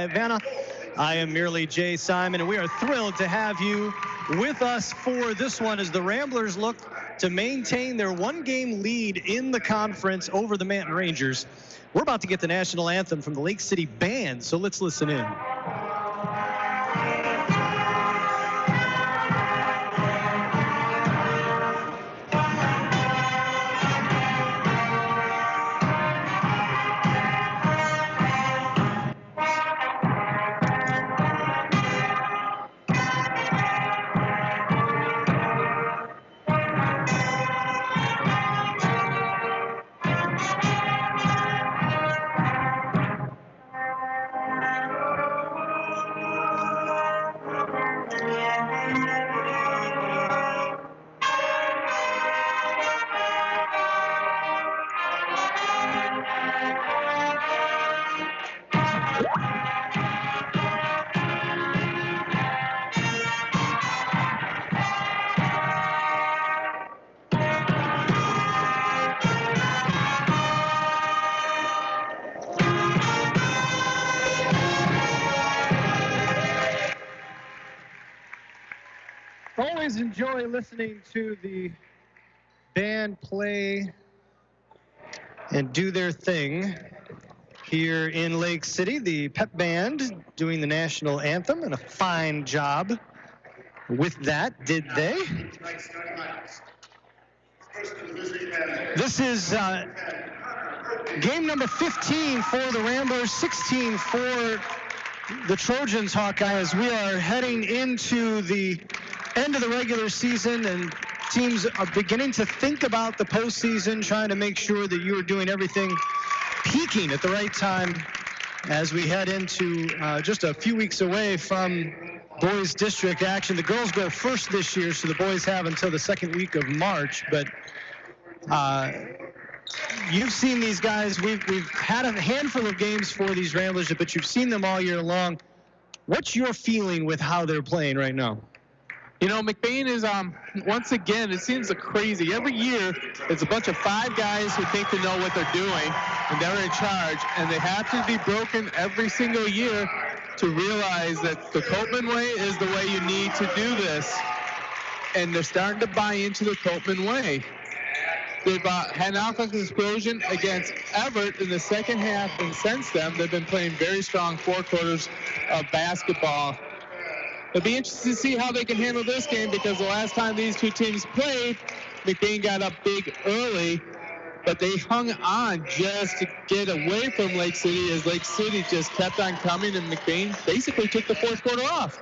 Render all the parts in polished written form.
Vanna. I am merely Jay Simon, and we are thrilled to have you with us for this one as the Ramblers look to maintain their one-game lead in the conference over the Manton Rangers. We're about to get the national anthem from the Lake City Band, so let's listen in. Always enjoy listening to the band play and do their thing here in Lake City. The pep band doing the national anthem, and a fine job with that, did they? This is game number 15 for the Ramblers, 16 for the Trojans, Hawkeye, as we are heading into the end of the regular season and teams are beginning to think about the postseason, trying to make sure that you are doing everything peaking at the right time as we head into just a few weeks away from boys district action. The girls go first this year, so the boys have until the second week of March. But you've seen these guys. We've had a handful of games for these Ramblers, but you've seen them all year long. What's your feeling with how they're playing right now? You know, McBain is, once again, it seems crazy. Every year, it's a bunch of 5 guys who think they know what they're doing, and they're in charge, and they have to be broken every single year to realize that the Copeman way is the way you need to do this. And they're starting to buy into the Copeman way. They've had an offensive explosion against Everett in the second half, and since then, they've been playing very strong 4 quarters of basketball. It'll be interesting to see how they can handle this game, because the last time these two teams played, McBain got up big early, but they hung on just to get away from Lake City as Lake City just kept on coming, and McBain basically took the 4th quarter off.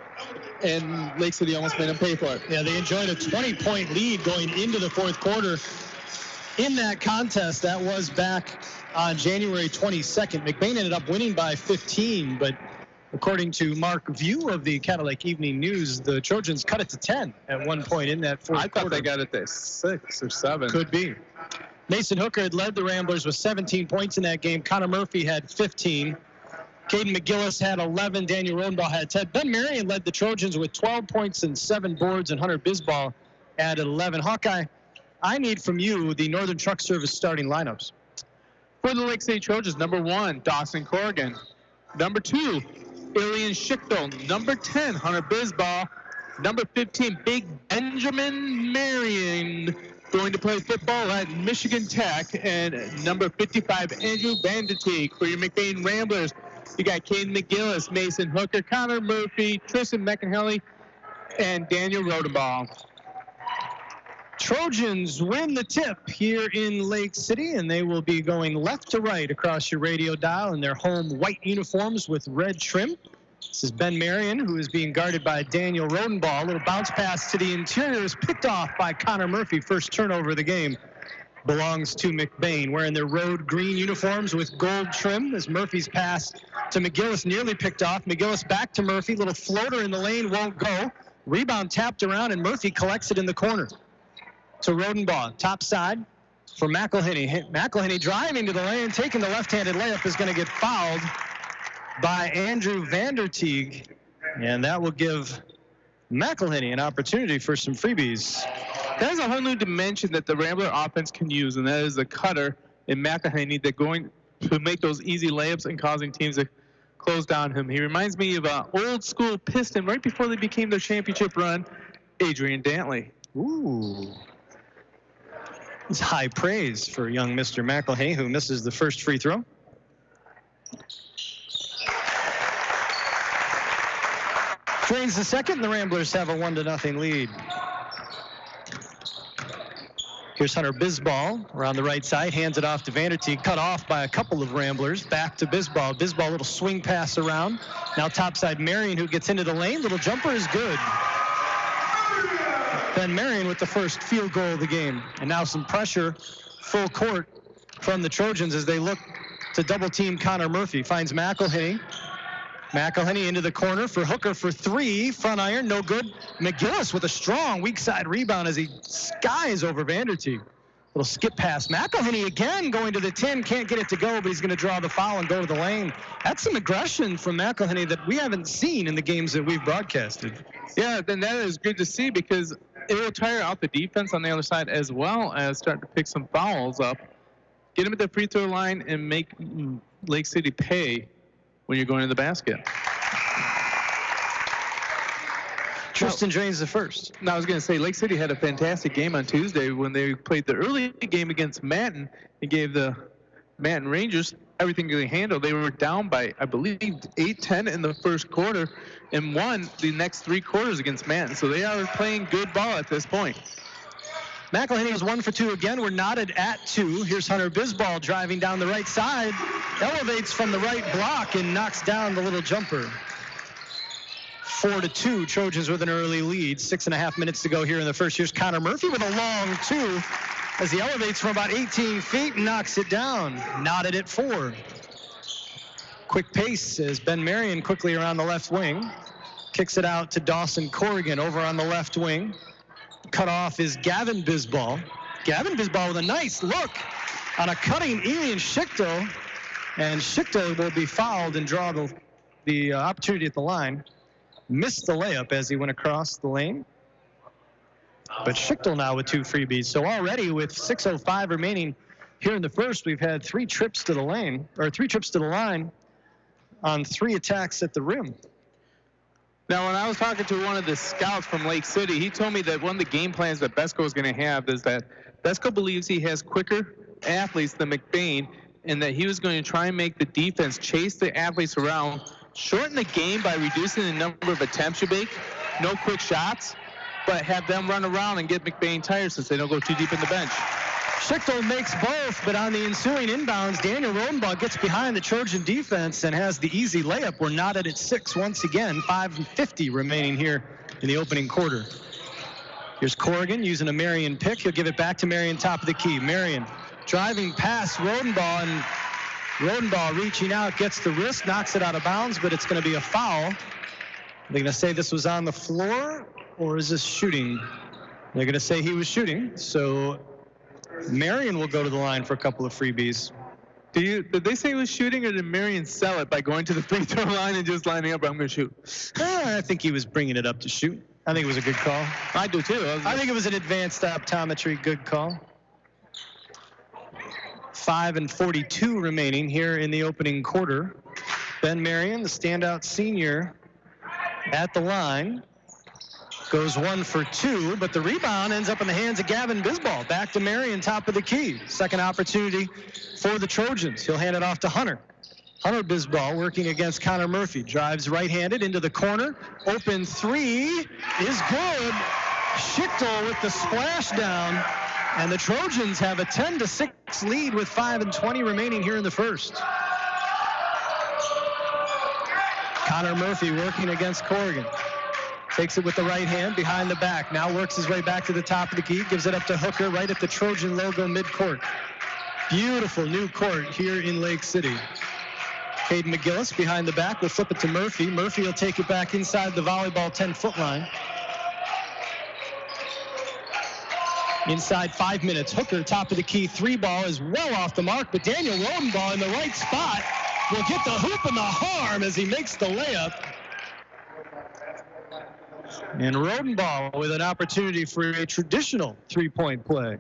And Lake City almost made them pay for it. Yeah, they enjoyed a 20-point lead going into the 4th quarter in that contest. That was back on January 22nd. McBain ended up winning by 15, but according to Mark View of the Cattle Lake Evening News, the Trojans cut it to 10 at one point in that 4th quarter. I thought they got it to 6 or 7. Could be. Mason Hooker had led the Ramblers with 17 points in that game. Connor Murphy had 15. Caden McGillis had 11. Daniel Rodenbaugh had 10. Ben Marion led the Trojans with 12 points and 7 boards, and Hunter Bisball added 11. Hawkeye, I need from you the Northern Truck Service starting lineups. For the Lake City Trojans, number 1, Dawson Corrigan. Number 2, Ilian Schichtel. Number 10, Hunter Bisball. Number 15, Big Benjamin Marion, going to play football at Michigan Tech. And number 55, Andrew Vanderteek. For your McBain Ramblers, you got Caden McGillis, Mason Hooker, Connor Murphy, Tristan McInhelly, and Daniel Rodenbaugh. Trojans win the tip here in Lake City, and they will be going left to right across your radio dial in their home white uniforms with red trim. This is Ben Marion, who is being guarded by Daniel Rodenbaugh. A little bounce pass to the interior is picked off by Connor Murphy. First turnover of the game belongs to McBain, wearing their road green uniforms with gold trim. As Murphy's pass to McGillis nearly picked off. McGillis back to Murphy. Little floater in the lane, won't go. Rebound tapped around, and Murphy collects it in the corner. To Rodenbaugh, top side for McElhinney. McElhinney driving to the lane, taking the left-handed layup, is going to get fouled by Andrew Vanderteek, and that will give McElhinney an opportunity for some freebies. There's a whole new dimension that the Rambler offense can use, and that is the cutter in McElhinney. They're going to make those easy layups and causing teams to close down him. He reminds me of an old school Piston right before they became their championship run, Adrian Dantley. Ooh. It's high praise for young Mr. McElhay, who misses the first free throw. Drains the second, and the Ramblers have a 1-0 lead. Here's Hunter Bisbal around the right side, hands it off to Vanderteek, cut off by a couple of Ramblers. Back to Bisbal. Bisbal, little swing pass around. Now topside Marion, who gets into the lane. Little jumper is good. Ben Marion with the first field goal of the game. And now some pressure, full court from the Trojans as they look to double team Connor Murphy. Finds McElhinney. McElhinney into the corner for Hooker for three. Front iron, no good. McGillis with a strong weak side rebound as he skies over Vanderteek. Little skip pass. McElhinney again going to the 10. Can't get it to go, but he's going to draw the foul and go to the lane. That's some aggression from McElhinney that we haven't seen in the games that we've broadcasted. Yeah, then that is good to see because it will tire out the defense on the other side as well as start to pick some fouls up. Get him at the free throw line and make Lake City pay when you're going to the basket. Tristan drains the first. Now, I was going to say, Lake City had a fantastic game on Tuesday when they played the early game against Manton and gave the Manton Rangers everything they handled. They were down by, I believe, 8-10 in the first quarter and won the next 3 quarters against Manton. So they are playing good ball at this point. McElhinney is 1 for 2 again. We're knotted at 2. Here's Hunter Bisbal driving down the right side. Elevates from the right block and knocks down the little jumper. 4-2. Trojans with an early lead. 6.5 minutes to go here in the first. Here's Connor Murphy with a long 2 as he elevates from about 18 feet and knocks it down. Knotted at 4. Quick pace as Ben Marion quickly around the left wing. Kicks it out to Dawson Corrigan over on the left wing. Cut off is Gavin Bisbal. Gavin Bisbal with a nice look on a cutting Ian Schichtel. And Schichtel will be fouled and draw the opportunity at the line. Missed the layup as he went across the lane. But Schichtel now with 2 freebies. So already with 6:05 remaining here in the first, we've had 3 trips to the line on 3 attacks at the rim. Now, when I was talking to one of the scouts from Lake City, he told me that one of the game plans that Besco is going to have is that Besco believes he has quicker athletes than McBain, and that he was going to try and make the defense chase the athletes around, shorten the game by reducing the number of attempts you make, no quick shots, but have them run around and get McBain tired since they don't go too deep in the bench. Schichtel makes both, but on the ensuing inbounds, Daniel Rodenbaugh gets behind the Trojan defense and has the easy layup. We're knotted at 6 once again, 5:50 remaining here in the opening quarter. Here's Corrigan using a Marion pick. He'll give it back to Marion, top of the key. Marion driving past Rodenbaugh, and Rodenbaugh reaching out, gets the wrist, knocks it out of bounds, but it's going to be a foul. Are they going to say this was on the floor, or is this shooting? They're going to say he was shooting, so Marion will go to the line for a couple of freebies. Did they say he was shooting, or did Marion sell it by going to the free throw line and just lining up, I'm going to shoot? I think he was bringing it up to shoot. I think it was a good call. I do too. I think it was an advanced optometry good call. 5:42 remaining here in the opening quarter. Ben Marion, the standout senior, at the line. Goes 1 for 2, but the rebound ends up in the hands of Gavin Bisbal. Back to Marion, top of the key. Second opportunity for the Trojans. He'll hand it off to Hunter. Hunter Bisbal working against Connor Murphy. Drives right-handed into the corner. Open 3 is good. Schichtel with the splashdown. And the Trojans have a 10-6 lead with 5:20 remaining here in the first. Connor Murphy working against Corrigan. Takes it with the right hand behind the back. Now works his way back to the top of the key. Gives it up to Hooker right at the Trojan logo midcourt. Beautiful new court here in Lake City. Caden McGillis behind the back will flip it to Murphy. Murphy will take it back inside the volleyball 10-foot line. Inside 5 minutes. Hooker, top of the key. 3 ball is well off the mark, but Daniel Rodenbaugh in the right spot will get the hoop and the harm as he makes the layup. And Rodenbaugh with an opportunity for a traditional 3-point play.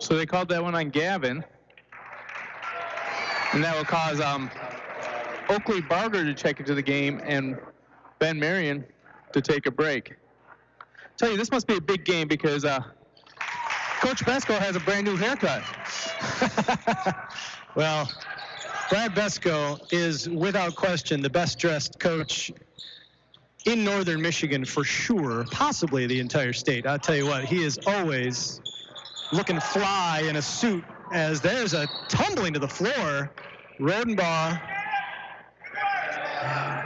So they called that one on Gavin. And that will cause Oakley Barger to check into the game and Ben Marion to take a break. Tell you, this must be a big game because Coach Besko has a brand new haircut. Well, Brad Besko is without question the best dressed coach in northern Michigan for sure, possibly the entire state. I'll tell you what, he is always looking fly in a suit as there's a tumbling to the floor. Rodenbaugh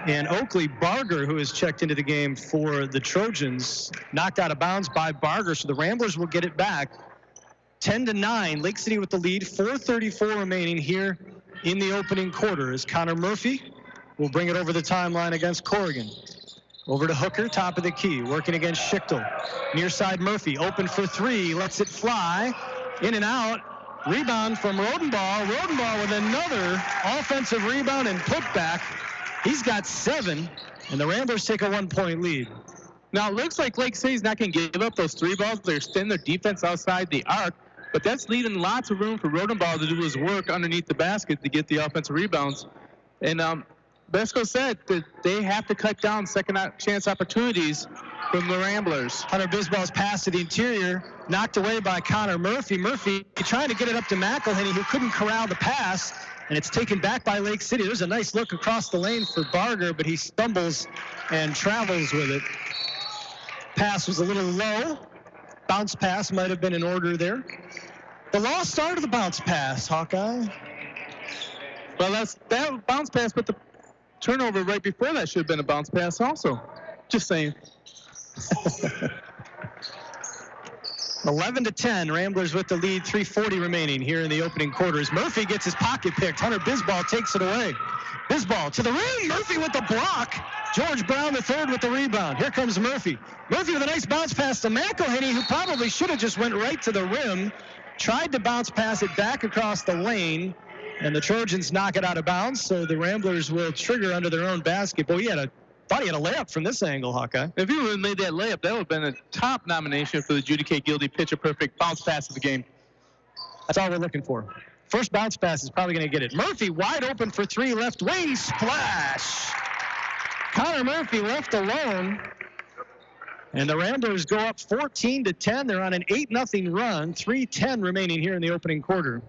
and Oakley Barger, who has checked into the game for the Trojans, knocked out of bounds by Barger, so the Ramblers will get it back. 10-9, Lake City with the lead, 4:34 remaining here in the opening quarter as Connor Murphy will bring it over the timeline against Corrigan. Over to Hooker, top of the key, working against Schichtel. Near side Murphy, open for three, lets it fly, in and out. Rebound from Rodenbaugh. Rodenbaugh with another offensive rebound and putback. He's got 7, and the Ramblers take a 1-point lead. Now, it looks like Lake City's not going to give up those 3 balls. They're extending their defense outside the arc, but that's leaving lots of room for Rodenbaugh to do his work underneath the basket to get the offensive rebounds. And Besko said that they have to cut down second chance opportunities from the Ramblers. Hunter Bisball's pass to the interior, knocked away by Connor Murphy. Murphy trying to get it up to McElhenney, who couldn't corral the pass, and it's taken back by Lake City. There's a nice look across the lane for Barger, but he stumbles and travels with it. Pass was a little low. Bounce pass might have been in order there. The lost start of the bounce pass, Hawkeye. Well, that bounce pass, but the turnover right before that should have been a bounce pass also. Just saying. 11-10, Ramblers with the lead, 3:40 remaining here in the opening quarters. Murphy gets his pocket picked. Hunter Bisball takes it away. Bisball to the rim. Murphy with the block. George Brown III with the rebound. Here comes Murphy. Murphy with a nice bounce pass to McElhenney, who probably should have just went right to the rim. Tried to bounce pass it back across the lane, and the Trojans knock it out of bounds, so the Ramblers will trigger under their own basket. Boy, thought he had a layup from this angle, Hawkeye. If he would have made that layup, that would have been a top nomination for the Judy K. Gildy Pitch a Perfect bounce pass of the game. That's all we're looking for. First bounce pass is probably going to get it. Murphy wide open for 3, left wing, splash. Connor Murphy left alone. And the Ramblers go up 14-10. They're on an 8-0 run. 3:10 remaining here in the opening quarter.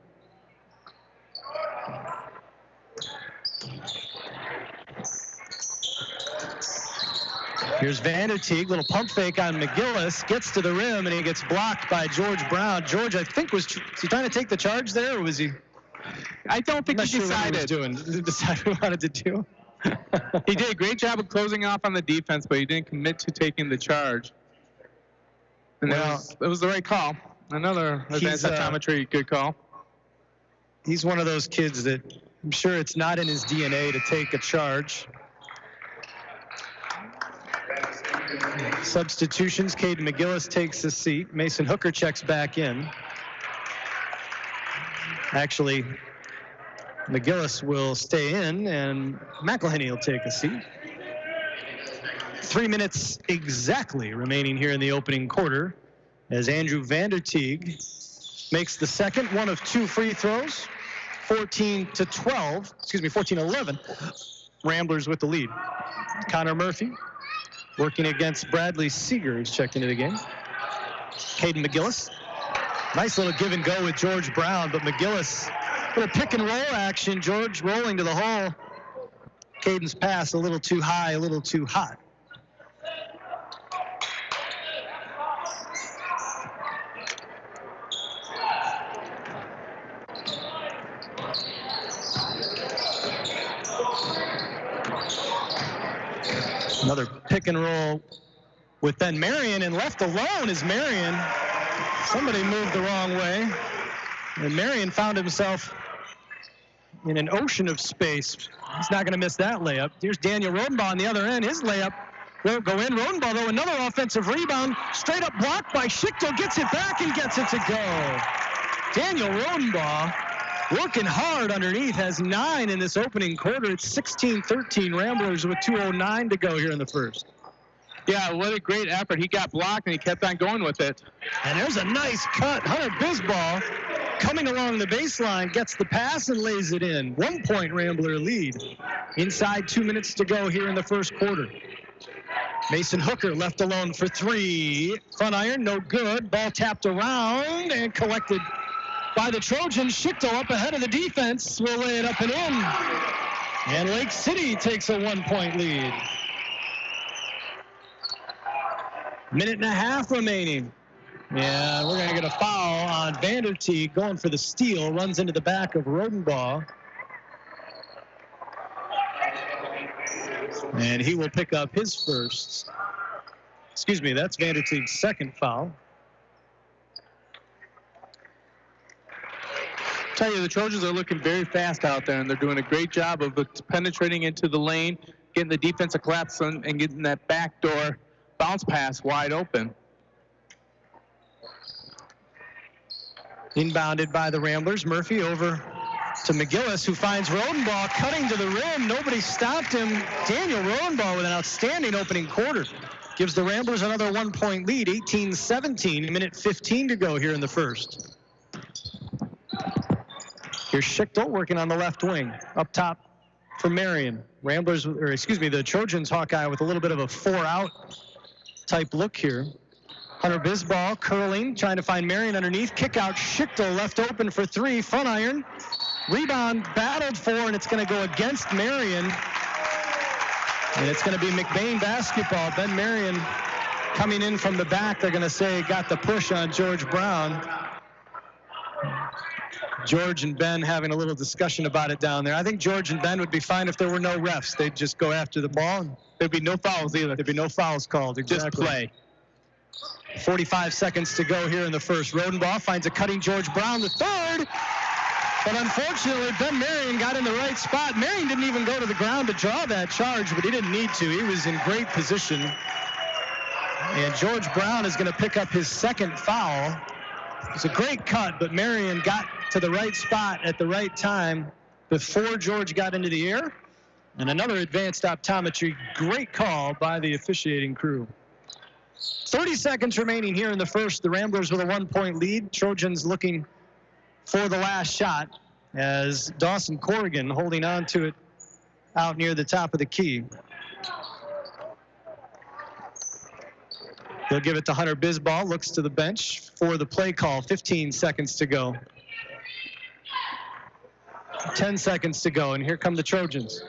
Here's Vanderteeg, little pump fake on McGillis, gets to the rim, and he gets blocked by George Brown. George, I think, was he trying to take the charge there, or was he? I don't think he decided. Decide what he wanted to do. He did a great job of closing off on the defense, but he didn't commit to taking the charge. And it was the right call. Another advanced optometry, good call. He's one of those kids that I'm sure it's not in his DNA to take a charge. Substitutions, Caden McGillis takes a seat. Mason Hooker checks back in. Actually, McGillis will stay in, and McElhenney will take a seat. 3 minutes exactly remaining here in the opening quarter as Andrew Vanderteeg makes the second one of 2 free throws. 14-11. Ramblers with the lead. Connor Murphy working against Bradley Seeger, who's checked into the game. Caden McGillis. Nice little give and go with George Brown, but McGillis, little pick and roll action. George rolling to the hole. Caden's pass a little too high, a little too hot. Another pick and roll with Ben Marion, and left alone is Marion. Somebody moved the wrong way, and Marion found himself in an ocean of space. He's not going to miss that layup. Here's Daniel Rodenbaugh on the other end. His layup won't go in. Rodenbaugh, though, another offensive rebound. Straight up blocked by Schichtel. Gets it back and gets it to go. Daniel Rodenbaugh working hard underneath, has 9 in this opening quarter. It's 16-13 Ramblers with 2:09 to go here in the first. Yeah, what a great effort. He got blocked, and he kept on going with it. And there's a nice cut. Hunter Bisbal coming along the baseline, gets the pass and lays it in. 1 point Rambler lead. Inside 2 minutes to go here in the first quarter. Mason Hooker left alone for three. Front iron, no good. Ball tapped around and collected by the Trojans. Schichtel up ahead of the defense will lay it up and in. And Lake City takes a 1 point lead. Minute and a half remaining. Yeah, we're going to get a foul on Vanderteeg going for the steal. Runs into the back of Rodenbaugh. And he will pick up his first. Excuse me, that's Vanderteeg's second foul. Tell you, the Trojans are looking very fast out there, and they're doing a great job of penetrating into the lane, getting the defensive collapse, and getting that backdoor bounce pass wide open. Inbounded by the Ramblers. Murphy over to McGillis, who finds Rodenbaugh cutting to the rim. Nobody stopped him. Daniel Rodenbaugh with an outstanding opening quarter. Gives the Ramblers another 1 point lead, 18-17, minute 15 to go here in the first. Here's Schichtel working on the left wing. Up top for Marion. The Trojans, Hawkeye, with a little bit of a 4-out type look here. Hunter Bisbal curling, trying to find Marion underneath. Kick out, Schichtel left open for three. Front iron. Rebound battled for, and it's going to go against Marion. And it's going to be McBain basketball. Ben Marion coming in from the back. They're going to say got the push on George Brown. George and Ben having a little discussion about it down there. I think George and Ben would be fine if there were no refs. They'd just go after the ball. And there'd be no fouls either. There'd be no fouls called. Exactly. Just play. 45 seconds to go here in the first. Rodenbaugh finds a cutting George Brown, the third. But unfortunately, Ben Marion got in the right spot. Marion didn't even go to the ground to draw that charge, but he didn't need to. He was in great position. And George Brown is going to pick up his second foul. It's a great cut, but Marion got to the right spot at the right time before George got into the air. And another advanced optometry. Great call by the officiating crew. 30 seconds remaining here in the first. The Ramblers with a 1 point lead. Trojans looking for the last shot as Dawson Corrigan holding on to it out near the top of the key. They'll give it to Hunter Bisbal, looks to the bench for the play call. 15 seconds to go. 10 seconds to go, and here come the Trojans.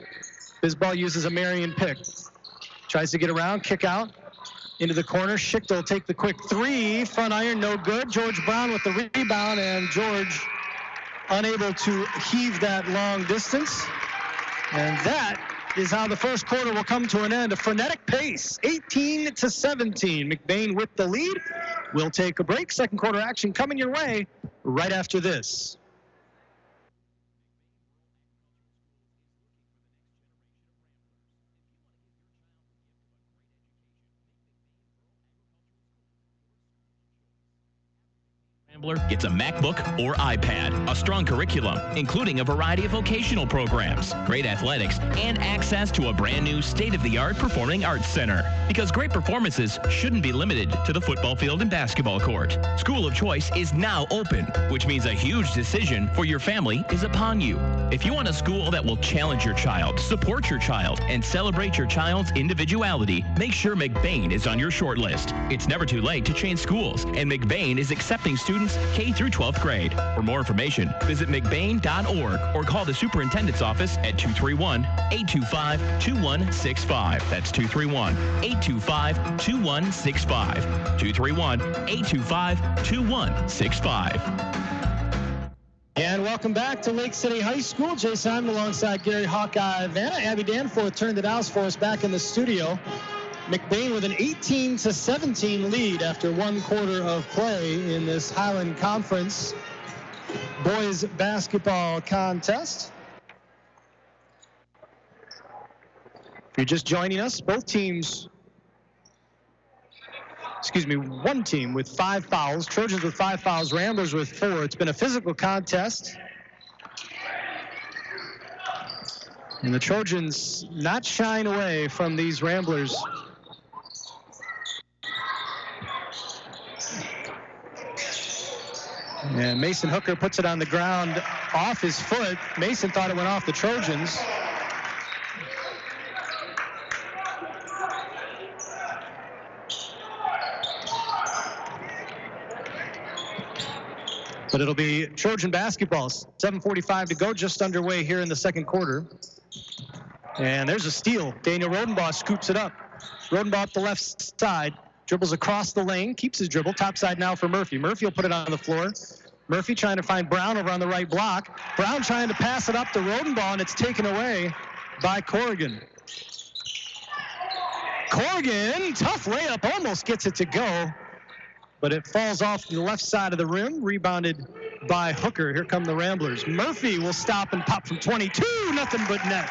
Bisbal uses a Marion pick. Tries to get around, kick out into the corner. Schichtel take the quick three. Front iron, no good. George Brown with the rebound, and George unable to heave that long distance. And that is how the first quarter will come to an end. A frenetic pace, 18-17. McBain with the lead. We'll take a break. Second quarter action coming your way right after this. Gets a MacBook or iPad, a strong curriculum, including a variety of vocational programs, great athletics, and access to a brand new state-of-the-art performing arts center. Because great performances shouldn't be limited to the football field and basketball court. School of Choice is now open, which means a huge decision for your family is upon you. If you want a school that will challenge your child, support your child, and celebrate your child's individuality, make sure McBain is on your short list. It's never too late to change schools, and McBain is accepting students K through 12th grade. For more information, visit mcbain.org or call the superintendent's office at 231-825-2165. That's 231-825-2165. 231-825-2165. And welcome back to Lake City High School. Jay Simon alongside Gary Hawkeye Vanna. Abby Danforth turned the dials for us back in the studio. McBain with an 18-17 lead after 1 quarter of play in this Highland Conference boys basketball contest. If you're just joining us, one team with 5 fouls. Trojans with 5 fouls, Ramblers with 4. It's been a physical contest. And the Trojans not shying away from these Ramblers And Mason Hooker puts it on the ground off his foot. Mason thought it went off the Trojans. But it'll be Trojan basketball. 7:45 to go, just underway here in the second quarter. And there's a steal. Daniel Rodenbaugh scoops it up. Rodenbaugh up the left side, dribbles across the lane, keeps his dribble. Top side now for Murphy. Murphy will put it on the floor. Murphy trying to find Brown over on the right block. Brown trying to pass it up to Rodenbaugh, and it's taken away by Corrigan. Corrigan, tough layup, almost gets it to go, but it falls off the left side of the rim, rebounded by Hooker. Here come the Ramblers. Murphy will stop and pop from 22, nothing but net.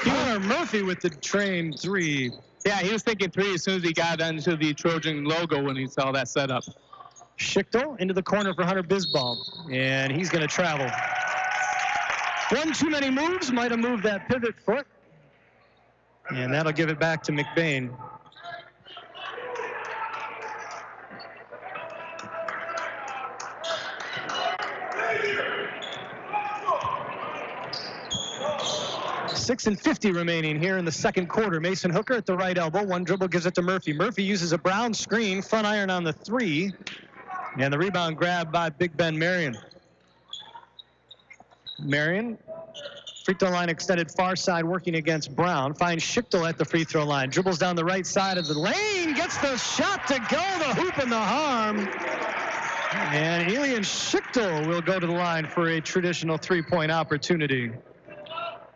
Connor Murphy with the train three. Yeah, he was thinking three as soon as he got into the Trojan logo when he saw that setup. Schichtel into the corner for Hunter Bisbal, and he's going to travel. One too many moves, might have moved that pivot foot, and that'll give it back to McBain. .50 remaining here in the second quarter. Mason Hooker at the right elbow. One dribble gives it to Murphy. Murphy uses a Brown screen, front iron on the three. And the rebound grabbed by Big Ben Marion. Marion, free throw line extended far side, working against Brown. Finds Schichtel at the free throw line. Dribbles down the right side of the lane. Gets the shot to go. The hoop and the harm. And Elian Schichtel will go to the line for a traditional three-point opportunity.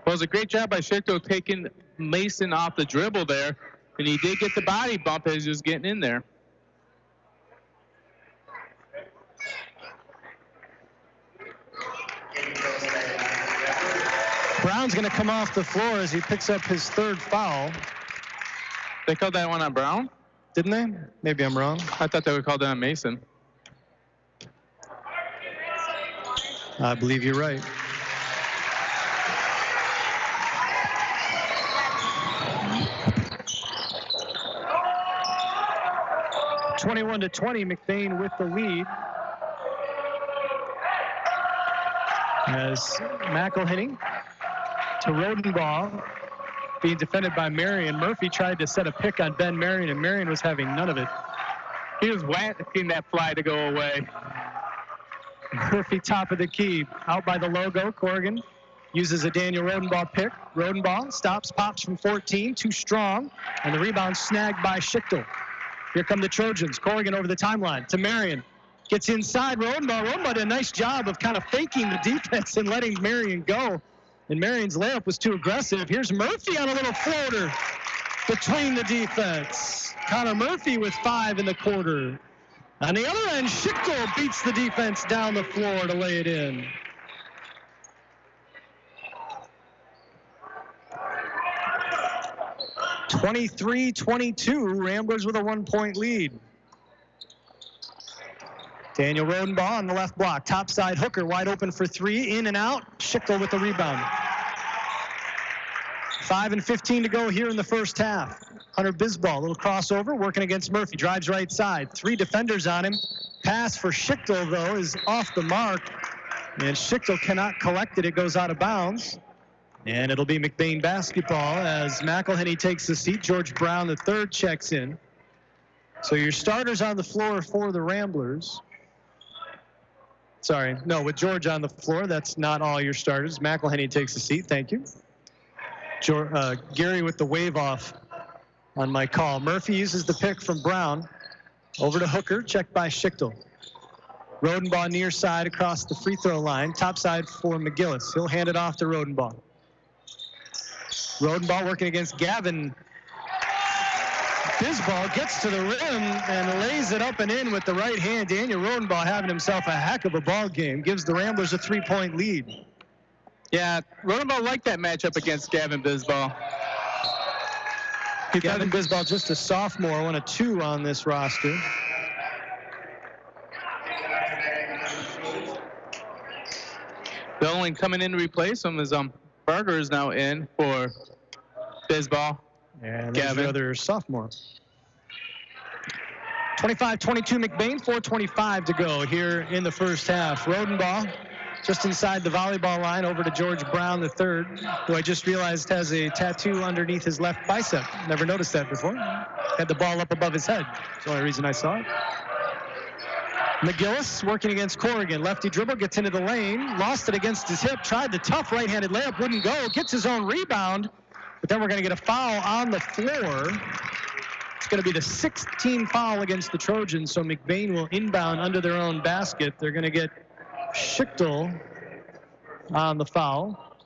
Well, it was a great job by Schichtel taking Mason off the dribble there, and he did get the body bump as he was getting in there. Brown's going to come off the floor as he picks up his third foul. They called that one on Brown? Didn't they? Maybe I'm wrong. I thought they would call that on Mason. I believe you're right. (21-20), McBain with the lead. As McElhinney to Rodenbaugh, being defended by Marion. Murphy tried to set a pick on Ben Marion, and Marion was having none of it. He was whacking that fly to go away. Murphy top of the key, out by the logo. Corrigan uses a Daniel Rodenbaugh pick. Rodenbaugh stops, pops from 14, too strong, and the rebound snagged by Schichtel. Here come the Trojans. Corrigan over the timeline to Marion. Gets inside Rodenbaugh. Rodenbaugh did a nice job of kind of faking the defense and letting Marion go. And Marion's layup was too aggressive. Here's Murphy on a little floater between the defense. Connor Murphy with 5 in the quarter. On the other end, Schichtel beats the defense down the floor to lay it in. (23-22), Ramblers with a 1-point lead. Daniel Rodenbaugh on the left block. Top side, Hooker wide open for three. In and out. Schichtel with the rebound. 5:15 to go here in the first half. Hunter Bisbal, a little crossover, working against Murphy. Drives right side. 3 defenders on him. Pass for Schichtel, though, is off the mark. And Schichtel cannot collect it. It goes out of bounds. And it'll be McBain basketball as McElhinney takes the seat. George Brown, the third, checks in. So your starters on the floor for the Ramblers. Sorry, no, with George on the floor, that's not all your starters. McElhinney takes the seat, thank you. Gary with the wave off on my call. Murphy uses the pick from Brown. Over to Hooker, checked by Schichtel. Rodenbaugh near side across the free throw line. Top side for McGillis. He'll hand it off to Rodenbaugh. Rodenbaugh working against Gavin. Bisbal gets to the rim and lays it up and in with the right hand. Daniel Rodenbaugh having himself a heck of a ball game. Gives the Ramblers a 3-point lead. Yeah, Rodenbaugh liked that matchup against Gavin Bisbal. Gavin Bisbal, just a sophomore, 1 of 2 on this roster. The only coming in to replace him is Berger is now in for Bisbal. And there's the other sophomore. 25-22 McBain, 4:25 to go here in the first half. Rodenbaugh just inside the volleyball line over to George Brown III, who I just realized has a tattoo underneath his left bicep. Never noticed that before. Had the ball up above his head. That's the only reason I saw it. McGillis working against Corrigan. Lefty dribble, gets into the lane, lost it against his hip, tried the tough right-handed layup, wouldn't go, gets his own rebound, but then we're going to get a foul on the floor. It's going to be the 16th foul against the Trojans, so McBain will inbound under their own basket. They're going to get Schichtel on the foul.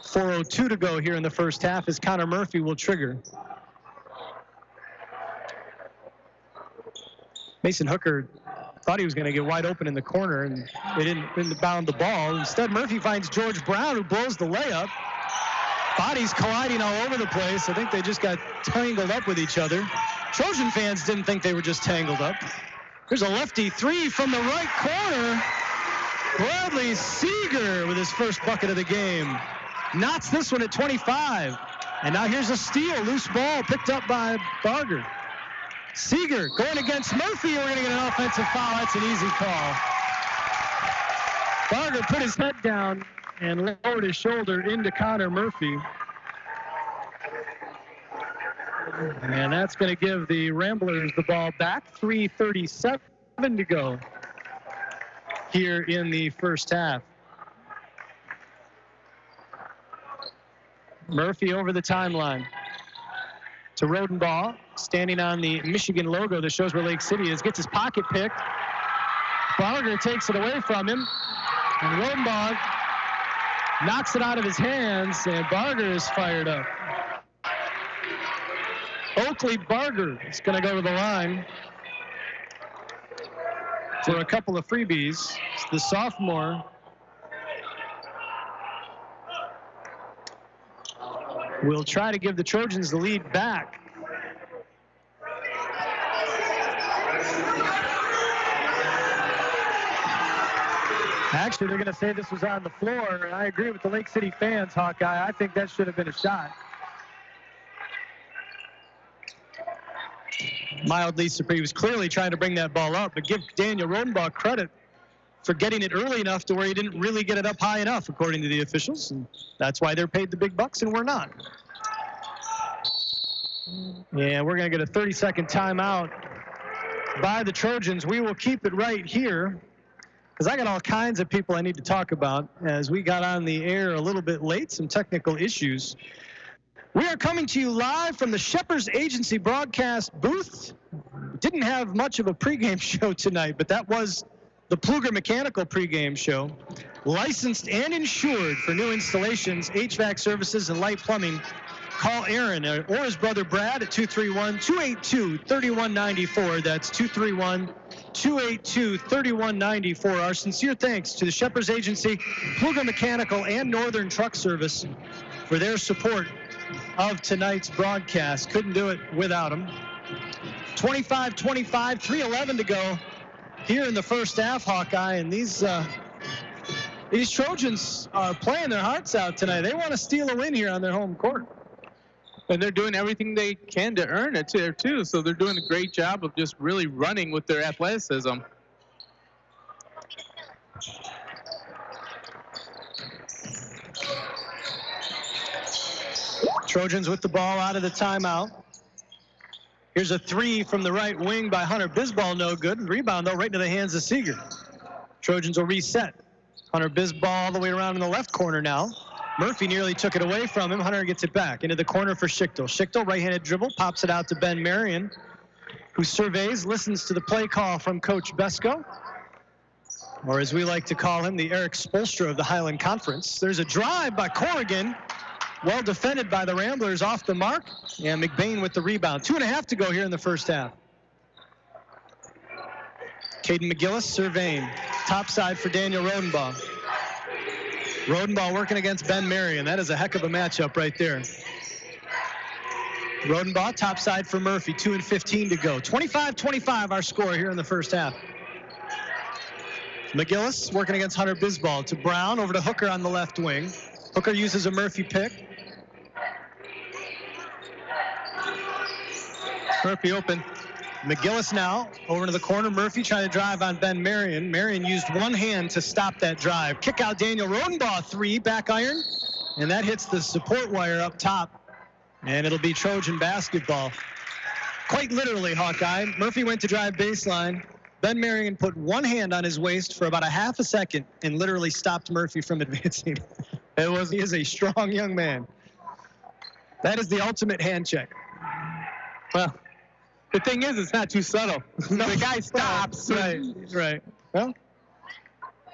4:02 to go here in the first half as Connor Murphy will trigger. Mason Hooker thought he was going to get wide open in the corner, and they didn't inbound the ball. Instead, Murphy finds George Brown, who blows the layup. Bodies colliding all over the place. I think they just got tangled up with each other. Trojan fans didn't think they were just tangled up. There's a lefty three from the right corner. Bradley Seeger with his first bucket of the game. Knots this one at 25. And now here's a steal. Loose ball picked up by Barger. Seeger going against Murphy. We're going to get an offensive foul. That's an easy call. Barger put his head down and lowered his shoulder into Connor Murphy. And that's going to give the Ramblers the ball back. 3:37 to go here in the first half. Murphy over the timeline to Rodenbaugh, standing on the Michigan logo that shows where Lake City is, gets his pocket picked. Barger takes it away from him, and Rodenbaugh knocks it out of his hands, and Barger is fired up. Oakley Barger is going to go to the line for a couple of freebies. It's the sophomore will try to give the Trojans the lead back. Actually, they're going to say this was on the floor, and I agree with the Lake City fans, Hawkeye. I think that should have been a shot. Mildly surprised. He was clearly trying to bring that ball up, but give Daniel Rodenbaugh credit for getting it early enough to where he didn't really get it up high enough, according to the officials. And that's why they're paid the big bucks and we're not. Yeah, we're going to get a 30-second timeout by the Trojans. We will keep it right here because I got all kinds of people I need to talk about as we got on the air a little bit late, some technical issues. We are coming to you live from the Shepherd's Agency broadcast booth. Didn't have much of a pregame show tonight, but that was the Pluger Mechanical pregame show. Licensed and insured for new installations, HVAC services, and light plumbing. Call Aaron or his brother Brad at 231-282-3194. That's 231-282-3194. Our sincere thanks to the Shepherd's Agency, Pluger Mechanical, and Northern Truck Service for their support of tonight's broadcast. Couldn't do it without them. 25-25, 3:11 to go here in the first half, Hawkeye, and these Trojans are playing their hearts out tonight. They want to steal a win here on their home court. And they're doing everything they can to earn it there, too. So they're doing a great job of just really running with their athleticism. Trojans with the ball out of the timeout. Here's a three from the right wing by Hunter Bisbal, no good. Rebound, though, right into the hands of Seeger. Trojans will reset. Hunter Bisbal all the way around in the left corner now. Murphy nearly took it away from him. Hunter gets it back into the corner for Schichtel. Schichtel, right-handed dribble, pops it out to Ben Marion, who surveys, listens to the play call from Coach Besko, or as we like to call him, the Eric Spoelstra of the Highland Conference. There's a drive by Corrigan, well defended by the Ramblers, off the mark, and McBain with the rebound. 2.5 to go here in the first half. Caden McGillis surveying. Top side for Daniel Rodenbaugh. Rodenbaugh working against Ben Marion. That is a heck of a matchup right there. Rodenbaugh, top side for Murphy. 2:15 to go. 25-25 our score here in the first half. McGillis working against Hunter Bisbal. To Brown, over to Hooker on the left wing. Hooker uses a Murphy pick. Murphy open. McGillis now over to the corner. Murphy trying to drive on Ben Marion. Marion used one hand to stop that drive. Kick out Daniel Rodenbaugh, 3, back iron. And that hits the support wire up top. And it'll be Trojan basketball. Quite literally, Hawkeye. Murphy went to drive baseline. Ben Marion put one hand on his waist for about a half a second and literally stopped Murphy from advancing. He is a strong young man. That is the ultimate hand check. Well, the thing is, it's not too subtle. No. The guy stops. Right. Well,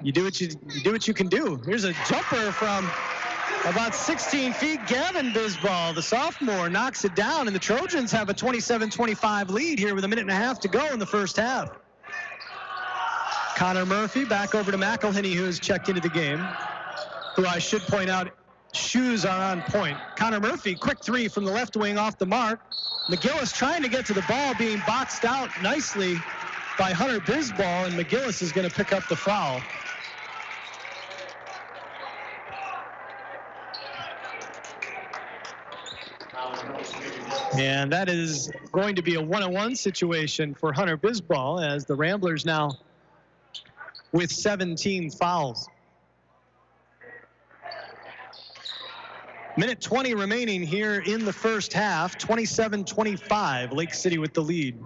you do what you can do. Here's a jumper from about 16 feet. Gavin Bisbal, the sophomore, knocks it down, and the Trojans have a 27-25 lead here with 1.5 minutes to go in the first half. Connor Murphy back over to McElhinney, who has checked into the game, who I should point out, shoes are on point. Connor Murphy, quick 3 from the left wing off the mark. McGillis trying to get to the ball, being boxed out nicely by Hunter Bisbal, and McGillis is going to pick up the foul. And that is going to be a 1-on-1 situation for Hunter Bisbal, as the Ramblers now with 17 fouls. Minute 20 remaining here in the first half. 27-25, Lake City with the lead,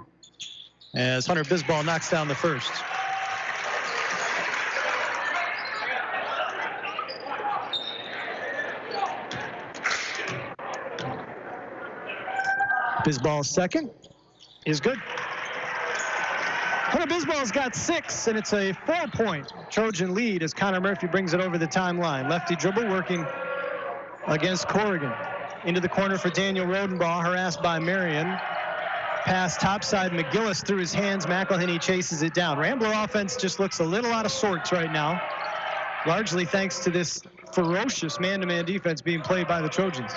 as Hunter Bisbal knocks down the first. Bisbal's second is good. Hunter Bisbal's got 6, and it's a 4-point Trojan lead as Connor Murphy brings it over the timeline. Lefty dribble working against Corrigan. Into the corner for Daniel Rodenbaugh, harassed by Marion. Pass topside, McGillis through his hands. McElhinney chases it down. Rambler offense just looks a little out of sorts right now, largely thanks to this ferocious man-to-man defense being played by the Trojans.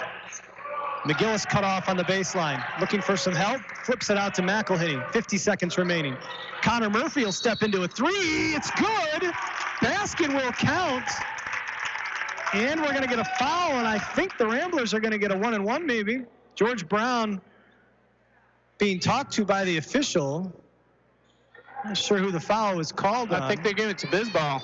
McGillis cut off on the baseline, looking for some help, flips it out to McElhinney. 50 seconds remaining. Connor Murphy will step into a 3. It's good. Basket will count. And we're going to get a foul, and I think the Ramblers are going to get a 1-and-1 maybe. George Brown being talked to by the official. Not sure who the foul was called on. I think they gave it to Bisbal.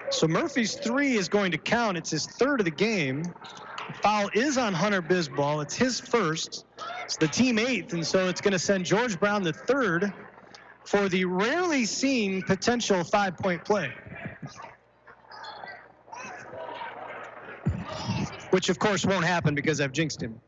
So Murphy's 3 is going to count. It's his 3rd of the game. The foul is on Hunter Bisbal. It's his first. It's the team 8th, and so it's going to send George Brown the 3rd for the rarely seen potential 5-point play. Which, of course, won't happen because I've jinxed him.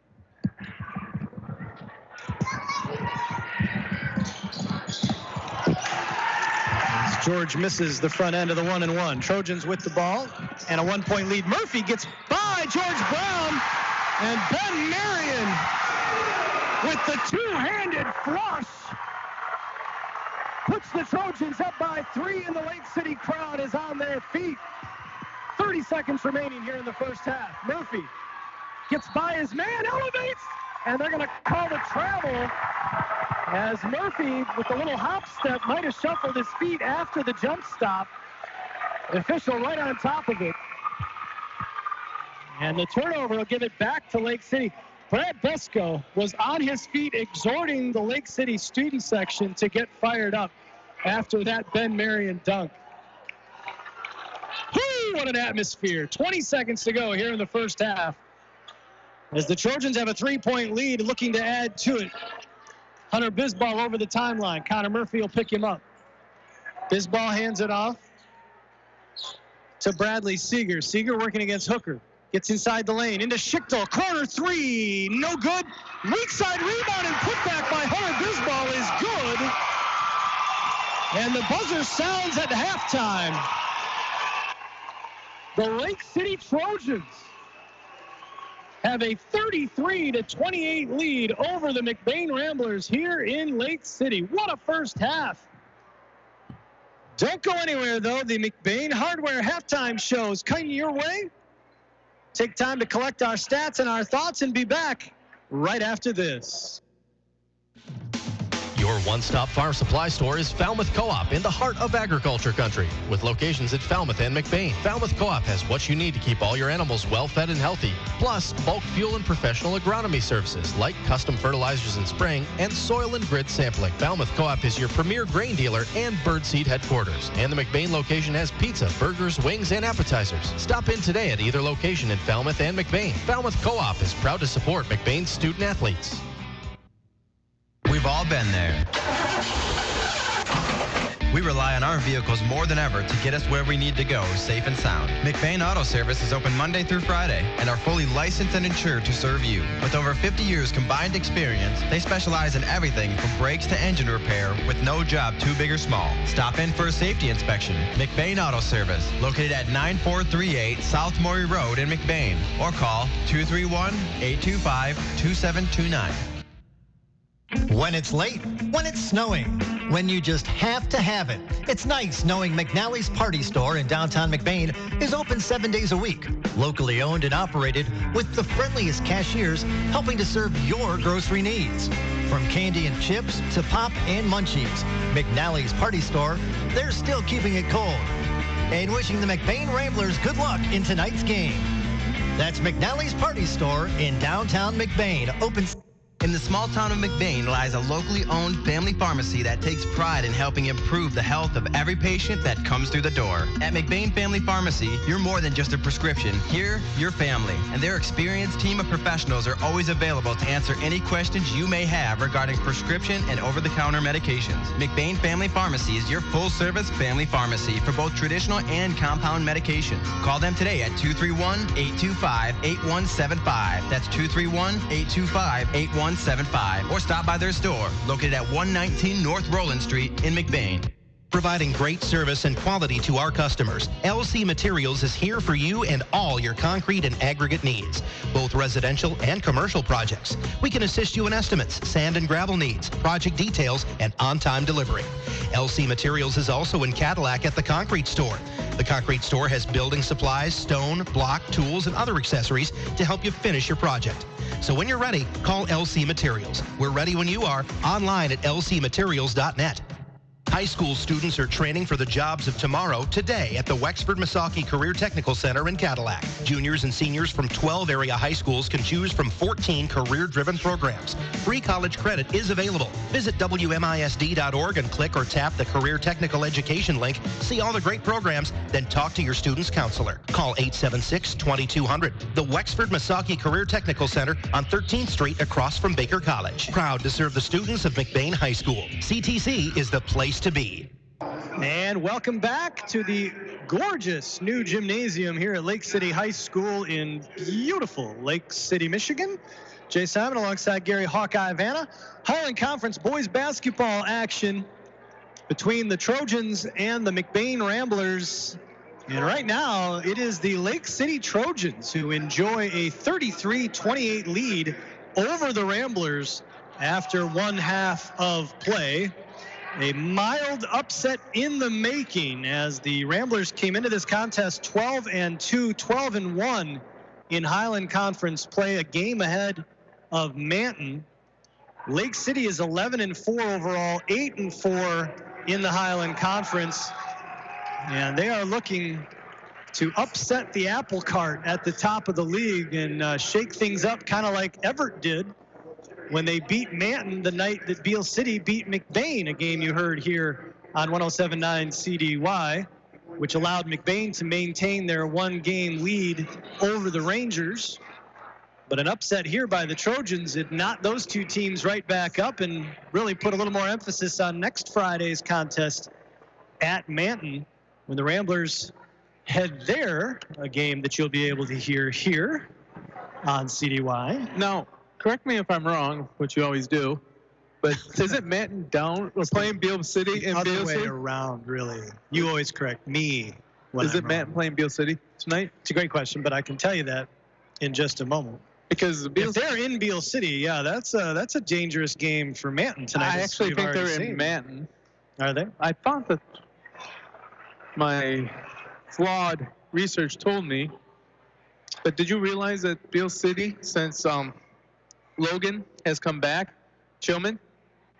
George misses the front end of the 1-and-1. Trojans with the ball and a 1-point lead. Murphy gets by George Brown, and Ben Marion with the two-handed flush puts the Trojans up by 3, and the Lake City crowd is on their feet. 30 seconds remaining here in the first half. Murphy gets by his man, elevates, and they're going to call the travel, as Murphy, with a little hop step, might have shuffled his feet after the jump stop. The official right on top of it. And the turnover will give it back to Lake City. Brad Besco was on his feet exhorting the Lake City student section to get fired up after that Ben Marion dunk. Whoo, what an atmosphere. 20 seconds to go here in the first half, as the Trojans have a 3-point lead, looking to add to it. Hunter Bisbal over the timeline. Connor Murphy will pick him up. Bisbal hands it off to Bradley Seeger. Seeger working against Hooker. Gets inside the lane, into Schichtel. Corner 3, no good. Weak side rebound and putback by Hunter Bisbal is good. And the buzzer sounds at halftime. The Lake City Trojans have a 33-28 lead over the McBain Ramblers here in Lake City. What a first half. Don't go anywhere, though. The McBain Hardware halftime show is coming your way. Take time to collect our stats and our thoughts and be back right after this. Your one-stop farm supply store is Falmouth Co-op in the heart of agriculture country. With locations at Falmouth and McBain, Falmouth Co-op has what you need to keep all your animals well-fed and healthy, plus bulk fuel and professional agronomy services like custom fertilizers and spraying and soil and grid sampling. Falmouth Co-op is your premier grain dealer and birdseed headquarters. And the McBain location has pizza, burgers, wings, and appetizers. Stop in today at either location in Falmouth and McBain. Falmouth Co-op is proud to support McBain's student athletes. We've all been there. We rely on our vehicles more than ever to get us where we need to go, safe and sound. McBain Auto Service is open Monday through Friday and are fully licensed and insured to serve you. With over 50 years combined experience, they specialize in everything from brakes to engine repair with no job too big or small. Stop in for a safety inspection. McBain Auto Service, located at 9438 South Maury Road in McBain, or call 231-825-2729. When it's late, when it's snowing, when you just have to have it. It's nice knowing McNally's Party Store in downtown McBain is open 7 days a week. Locally owned and operated with the friendliest cashiers helping to serve your grocery needs. From candy and chips to pop and munchies, McNally's Party Store, they're still keeping it cold. And wishing the McBain Ramblers good luck in tonight's game. That's McNally's Party Store in downtown McBain, open. In the small town of McBain lies a locally owned family pharmacy that takes pride in helping improve the health of every patient that comes through the door. At McBain Family Pharmacy, you're more than just a prescription. Here, you're family, and their experienced team of professionals are always available to answer any questions you may have regarding prescription and over-the-counter medications. McBain Family Pharmacy is your full-service family pharmacy for both traditional and compound medications. Call them today at 231-825-8175. That's 231-825-8175. Or stop by their store, located at 119 North Roland Street in McBain. Providing great service and quality to our customers, LC Materials is here for you and all your concrete and aggregate needs, both residential and commercial projects. We can assist you in estimates, sand and gravel needs, project details, and on-time delivery. LC Materials is also in Cadillac at the Concrete Store. The Concrete Store has building supplies, stone, block, tools, and other accessories to help you finish your project. So when you're ready, call LC Materials. We're ready when you are, online at lcmaterials.net. High school students are training for the jobs of tomorrow today at the Wexford-Missaukee Career Technical Center in Cadillac. Juniors and seniors from 12 area high schools can choose from 14 career-driven programs. Free college credit is available. Visit WMISD.org and click or tap the Career Technical Education link. See all the great programs, then talk to your student's counselor. Call 876-2200. The Wexford-Missaukee Career Technical Center on 13th Street across from Baker College. Proud to serve the students of McBain High School. CTC is the place to be. And welcome back to the gorgeous new gymnasium here at Lake City High School in beautiful Lake City, Michigan. Jay Simon alongside Gary Hawkeye Vanna. Highland Conference boys basketball action between the Trojans and the McBain Ramblers. And right now, it is the Lake City Trojans who enjoy a 33-28 lead over the Ramblers after one half of play. A mild upset in the making as the Ramblers came into this contest 12-2, 12-1 in Highland Conference play, a game ahead of Manton. Lake City is 11-4 overall, 8-4 in the Highland Conference, and they are looking to upset the apple cart at the top of the league and shake things up, kind of like Everett did when they beat Manton the night that Beale City beat McBain, a game you heard here on 107.9 CDY, which allowed McBain to maintain their one-game lead over the Rangers. But an upset here by the Trojans did knock those two teams right back up and really put a little more emphasis on next Friday's contest at Manton when the Ramblers head there, a game that you'll be able to hear here on CDY. Now, correct me if I'm wrong, which you always do, but isn't Manton down or playing Beale City in Beale City? Other way around, really. You always correct me. Is it Manton playing Beale City tonight? It's a great question, but I can tell you that in just a moment. Because if they're in Beale City, yeah, that's a dangerous game for Manton tonight. I actually think they're in Manton. Are they? I thought that my flawed research told me. But did you realize that Beale City, since Logan has come back, Chillman,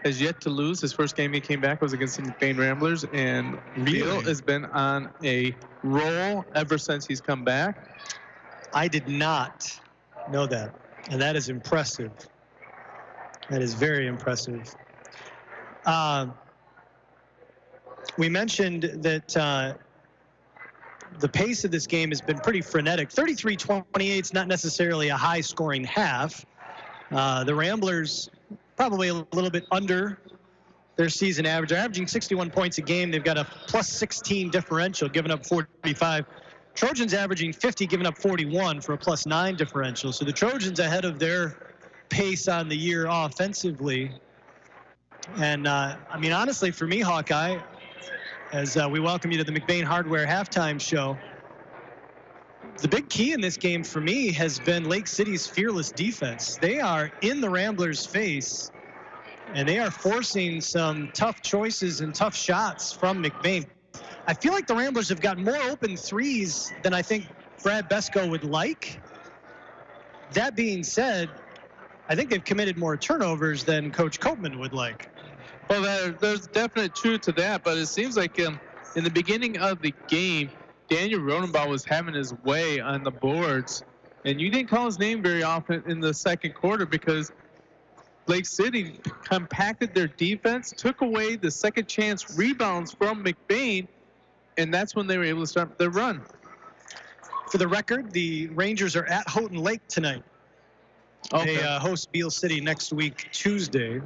has yet to lose. His first game he came back was against the McBain Ramblers, and Beal has been on a roll ever since he's come back. I did not know that, and that is impressive. That is very impressive. We mentioned that the pace of this game has been pretty frenetic. 33-28 is not necessarily a high-scoring half. The Ramblers probably a little bit under their season average. They're averaging 61 points a game. They've got a plus 16 differential, giving up 45. Trojans averaging 50, giving up 41 for a plus 9 differential. So the Trojans ahead of their pace on the year offensively. And, I mean, honestly, for me, Hawkeye, as we welcome you to the McBain Hardware halftime show, the big key in this game for me has been Lake City's fearless defense. They are in the Ramblers' face, and they are forcing some tough choices and tough shots from McBain. I feel like the Ramblers have got more open threes than I think Brad Besko would like. That being said, I think they've committed more turnovers than Coach Copeman would like. Well, there's definite truth to that, but it seems like in the beginning of the game, Daniel Rodenbaugh was having his way on the boards, and you didn't call his name very often in the second quarter because Lake City compacted their defense, took away the second chance rebounds from McBain, and that's when they were able to start their run. For the record, the Rangers are at Houghton Lake tonight. Okay. They host Beal City next week, Tuesday.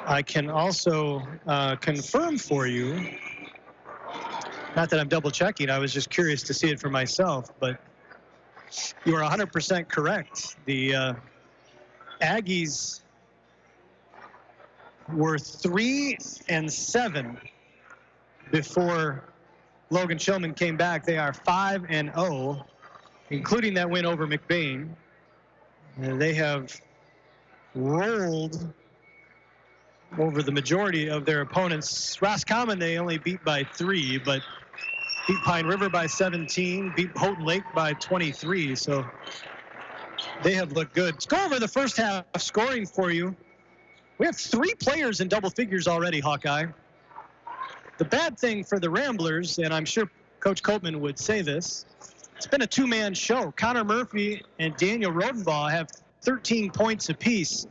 I can also confirm for you, not that I'm double checking, I was just curious to see it for myself, but you are 100% correct. The Aggies were 3-7 before Logan Shillman came back. They are 5-0, including that win over McBain. And they have rolled over the majority of their opponents. Roscommon they only beat by 3, but beat Pine River by 17, beat Houghton Lake by 23. So they have looked good. Let's go over the first half scoring for you. We have 3 players in double figures already, Hawkeye. The bad thing for the Ramblers, and I'm sure Coach Copeman would say this, it's been a 2-man show. Connor Murphy and Daniel Rodenbaugh have 13 points apiece.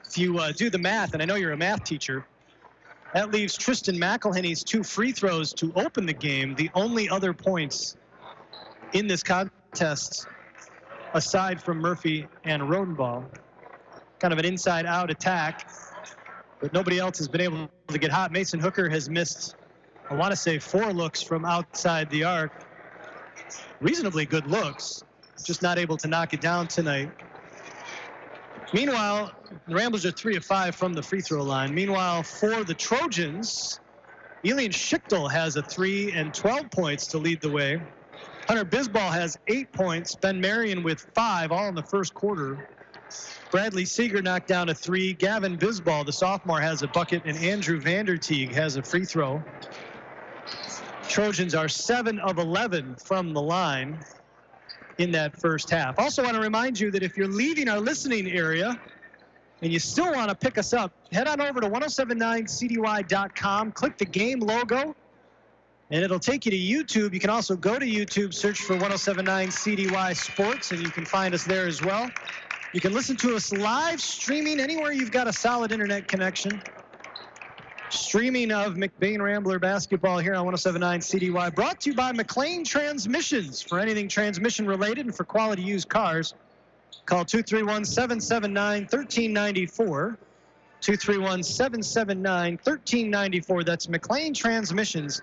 If you do the math, and I know you're a math teacher, that leaves Tristan McElhenney's 2 free throws to open the game, the only other points in this contest aside from Murphy and Rodenbaugh. Kind of an inside-out attack, but nobody else has been able to get hot. Mason Hooker has missed, I want to say, 4 looks from outside the arc. Reasonably good looks, just not able to knock it down tonight. Meanwhile, the Ramblers are 3 of 5 from the free throw line. Meanwhile, for the Trojans, Elian Schichtel has a 3 and 12 points to lead the way. Hunter Bisbal has 8 points. Ben Marion with 5, all in the first quarter. Bradley Seeger knocked down a 3. Gavin Bisbal, the sophomore, has a bucket, and Andrew Vanderteeg has a free throw. Trojans are 7 of 11 from the line in that first half. Also want to remind you that if you're leaving our listening area and you still want to pick us up, head on over to 107.9Wcdy.com, click the game logo, and it'll take you to YouTube. You can also go to YouTube, search for 107.9 CDY Sports, and you can find us there as well. You can listen to us live streaming anywhere you've got a solid internet connection. Streaming of McBain Rambler basketball here on 107.9 CDY, brought to you by McLean Transmissions. For anything transmission related and for quality used cars, call 231-779-1394. 231-779-1394. That's McLean Transmissions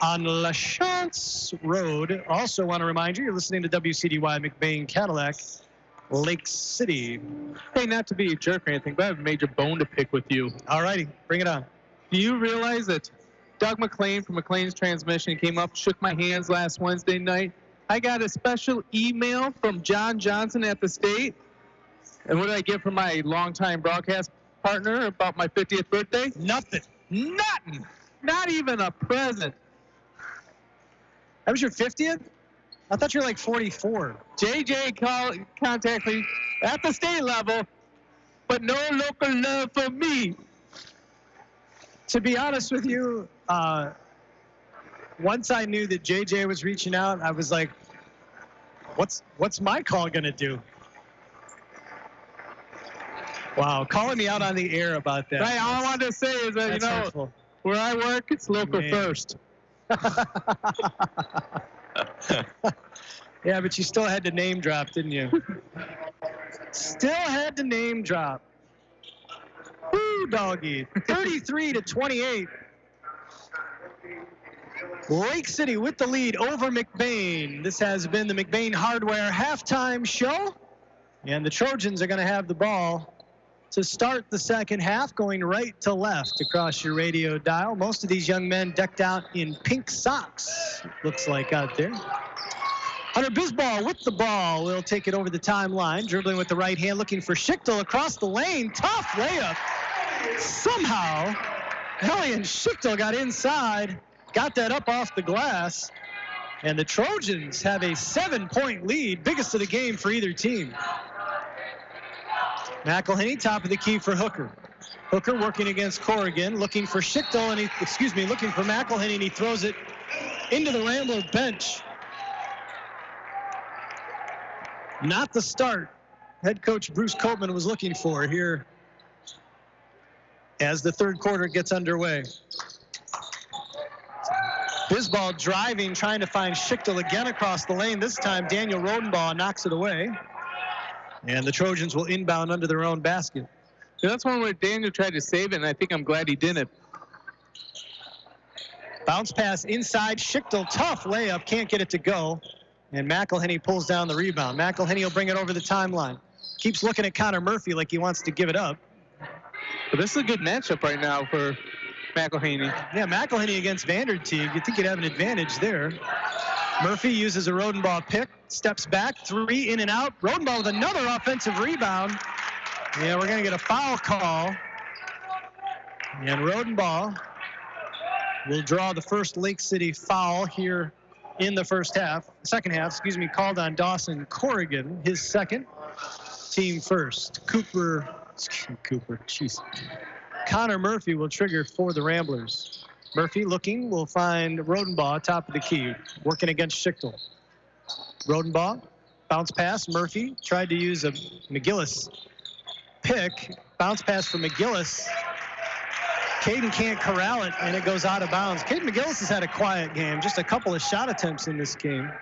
on La Chance Road. Also want to remind you, you're listening to WCDY McBain Cadillac, Lake City. Hey, not to be a jerk or anything, but I have a major bone to pick with you. All righty, bring it on. Do you realize that Doug McLean from McLean's Transmission came up, shook my hands last Wednesday night? I got a special email from John Johnson at the state. And what did I get from my longtime broadcast partner about my 50th birthday? Nothing. Nothing. Not even a present. That was your 50th? I thought you were like 44. JJ contacted me at the state level. but no local love for me. To be honest with you, once I knew that JJ was reaching out, I was like, what's my call going to do? Wow, calling me out on the air about that. Right, all I wanted to say is that, hurtful. where I work, it's local first. Yeah, but you still had to name drop, didn't you? Still had to name drop. Woo, doggy. 33-28. Lake City with the lead over McBain. This has been the McBain Hardware halftime show. And the Trojans are going to have the ball to start the second half, going right to left across your radio dial. Most of these young men decked out in pink socks, looks like out there. Hunter Bisbal with the ball will take it over the timeline, dribbling with the right hand, looking for Schichtel across the lane. Tough layup. Somehow, Elian Schichtel got inside, got that up off the glass, and the Trojans have a 7-point lead, biggest of the game for either team. McElhinney, top of the key for Hooker. Hooker working against Corrigan, looking for Schichtel, and looking for McElhinney, and he throws it into the Rambler bench. Not the start head coach Bruce Copeman was looking for here as the third quarter gets underway. Bisbal driving, trying to find Schichtel again across the lane. This time, Daniel Rodenbaugh knocks it away. And the Trojans will inbound under their own basket. Yeah, that's one where Daniel tried to save it, and I think I'm glad he didn't. Bounce pass inside. Schichtel, tough layup, can't get it to go. And McElhinney pulls down the rebound. McElhinney will bring it over the timeline. Keeps looking at Connor Murphy like he wants to give it up. But this is a good matchup right now for McElhinney. Yeah, McElhinney against Vanderteeg. You'd think he'd have an advantage there. Murphy uses a Rodenbaugh pick, steps back, three in and out. Rodenbaugh with another offensive rebound. Yeah, we're going to get a foul call. And Rodenbaugh will draw the first Lake City foul here in the second half, called on Dawson Corrigan, his second, team first. Connor Murphy will trigger for the Ramblers. Murphy looking, will find Rodenbaugh top of the key, working against Schichtel. Rodenbaugh, bounce pass, Murphy tried to use a McGillis pick, bounce pass for McGillis. Caden can't corral it, and it goes out of bounds. Caden McGillis has had a quiet game, just a couple of shot attempts in this game.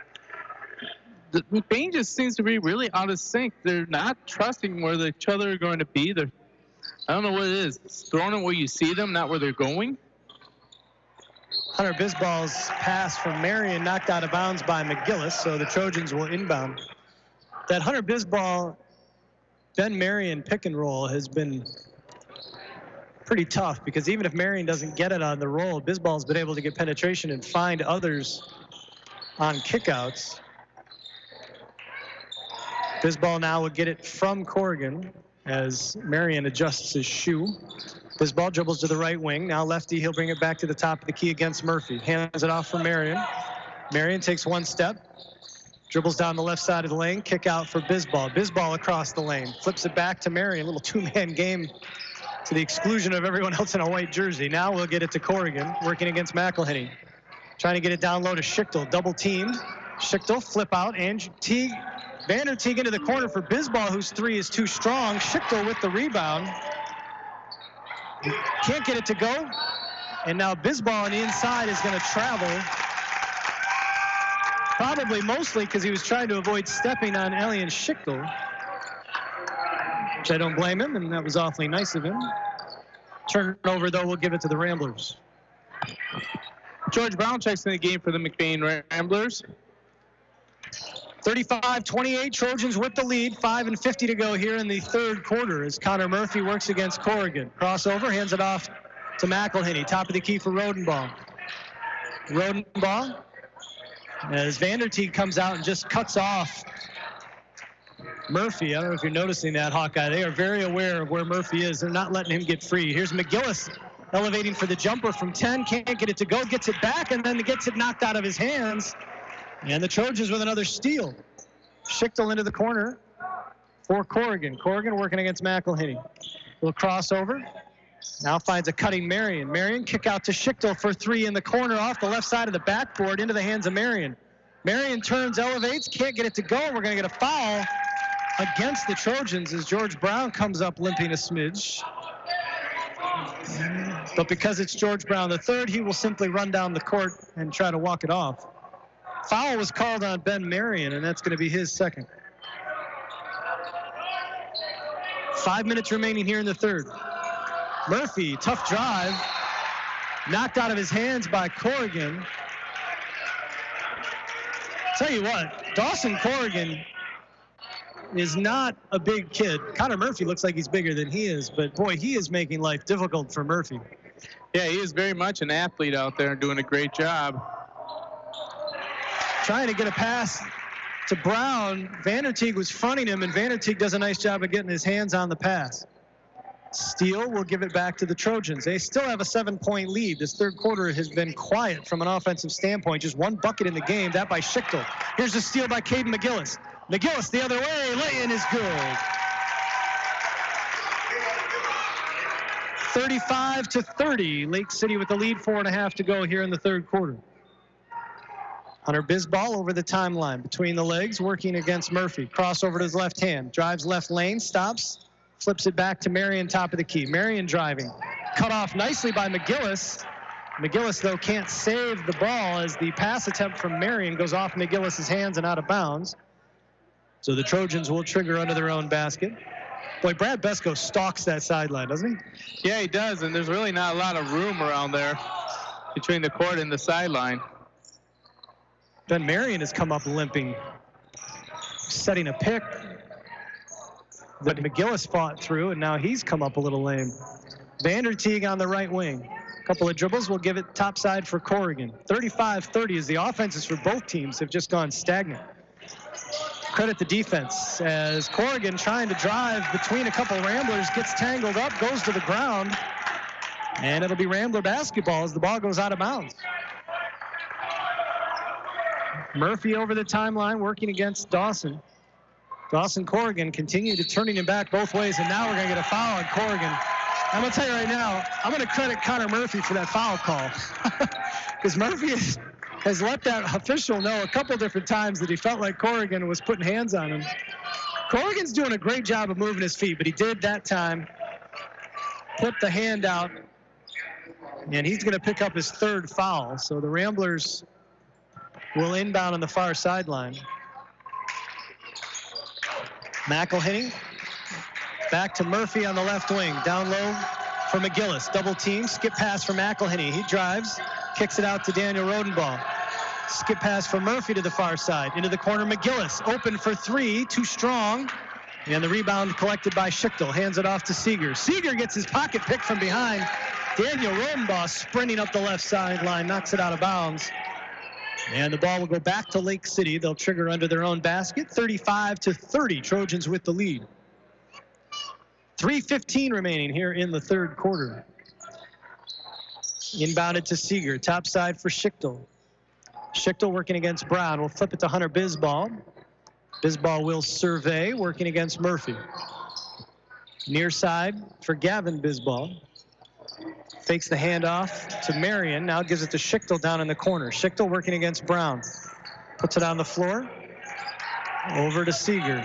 The McBain just seems to be really out of sync. They're not trusting where each other are going to be. I don't know what it is. It's throwing it where you see them, not where they're going. Hunter Bisball's pass from Marion knocked out of bounds by McGillis, so the Trojans will inbound. That Hunter Bisball, Ben Marion pick and roll has been pretty tough, because even if Marion doesn't get it on the roll, Bisball's been able to get penetration and find others on kickouts. Bisball now will get it from Corrigan as Marion adjusts his shoe. Bisball dribbles to the right wing. Now lefty, he'll bring it back to the top of the key against Murphy. Hands it off for Marion. Marion takes one step, dribbles down the left side of the lane, kick out for Bisball. Bisball across the lane, flips it back to Marion. A little two-man game to the exclusion of everyone else in a white jersey. Now we'll get it to Corrigan, working against McElhinney. Trying to get it down low to Schichtel, double teamed. Schichtel, flip out, and Vanderteeg into the corner for Bisball, whose three is too strong. Schichtel with the rebound. Can't get it to go. And now Bisball on the inside is going to travel. Probably mostly because he was trying to avoid stepping on Elian Schichtel, which I don't blame him, and that was awfully nice of him. Turnover, though, we'll give it to the Ramblers. George Brown checks in the game for the McBain Ramblers. 35-28, Trojans with the lead. 5:50 to go here in the third quarter as Connor Murphy works against Corrigan. Crossover, hands it off to McElhinney. Top of the key for Rodenbaugh. Rodenbaugh, as Vanderteeg comes out and just cuts off Murphy. I don't know if you're noticing that, Hawkeye. They are very aware of where Murphy is. They're not letting him get free. Here's McGillis elevating for the jumper from 10. Can't get it to go. Gets it back, and then gets it knocked out of his hands. And the Trojans with another steal. Schichtel into the corner. for Corrigan. Corrigan working against McElhinney. Little crossover. Now finds a cutting Marion. Marion kick out to Schichtel for three in the corner off the left side of the backboard into the hands of Marion. Marion turns, elevates, can't get it to go. We're going to get a foul against the Trojans as George Brown comes up limping a smidge. But because it's George Brown III, he will simply run down the court and try to walk it off. Foul was called on Ben Marion, and that's going to be his second. 5 minutes remaining here in the third. Murphy, tough drive, knocked out of his hands by Corrigan. Tell you what, Dawson Corrigan is not a big kid. Connor Murphy looks like he's bigger than he is, but boy, he is making life difficult for Murphy. Yeah, he is very much an athlete out there, doing a great job. Trying to get a pass to Brown. Vanderteeg was fronting him, and Vanderteeg does a nice job of getting his hands on the pass. Steele will give it back to the Trojans. They still have a 7-point lead. This third quarter has been quiet from an offensive standpoint. Just one bucket in the game, that by Schichtel. Here's a steal by Caden McGillis. McGillis the other way, lay-in is good. 35-30, Lake City with the lead, 4.5 to go here in the third quarter. Hunter Bisbal over the timeline, between the legs, working against Murphy. Crossover to his left hand, drives left lane, stops, flips it back to Marion, top of the key. Marion driving, cut off nicely by McGillis. McGillis, though, can't save the ball as the pass attempt from Marion goes off McGillis's hands and out of bounds. So the Trojans will trigger under their own basket. Boy, Brad Besko stalks that sideline, doesn't he? Yeah, he does, and there's really not a lot of room around there between the court and the sideline. Ben Marion has come up limping, setting a pick that McGillis fought through, and now he's come up a little lame. Vanderteeg on the right wing. A couple of dribbles will give it topside for Corrigan. 35-30 as the offenses for both teams have just gone stagnant. Credit the defense as Corrigan, trying to drive between a couple Ramblers, gets tangled up, goes to the ground, and it'll be Rambler basketball as the ball goes out of bounds. Murphy over the timeline working against Dawson. Dawson Corrigan continue to turning him back both ways, and now we're going to get a foul on Corrigan. I'm going to tell you right now, I'm going to credit Connor Murphy for that foul call because Murphy has let that official know a couple different times that he felt like Corrigan was putting hands on him. Corrigan's doing a great job of moving his feet, but he did that time put the hand out, and he's going to pick up his third foul. So the Ramblers will inbound on the far sideline. McElhinney back to Murphy on the left wing. Down low for McGillis. Double team. Skip pass for McElhinney. He drives. Kicks it out to Daniel Rodenbaugh. Skip pass for Murphy to the far side. Into the corner. McGillis open for three. Too strong. And the rebound collected by Schichtel. Hands it off to Seeger. Seeger gets his pocket pick from behind. Daniel Rodenbaugh sprinting up the left sideline. Knocks it out of bounds. And the ball will go back to Lake City. They'll trigger under their own basket. 35-30. Trojans with the lead. 3:15 remaining here in the third quarter. Inbounded to Seeger. Top side for Schichtel. Schichtel working against Brown. We'll flip it to Hunter Bisbal. Bisbal will survey, working against Murphy. Near side for Gavin Bisbal. Fakes the handoff to Marion. Now gives it to Schichtel down in the corner. Schichtel working against Brown. Puts it on the floor. Over to Seeger.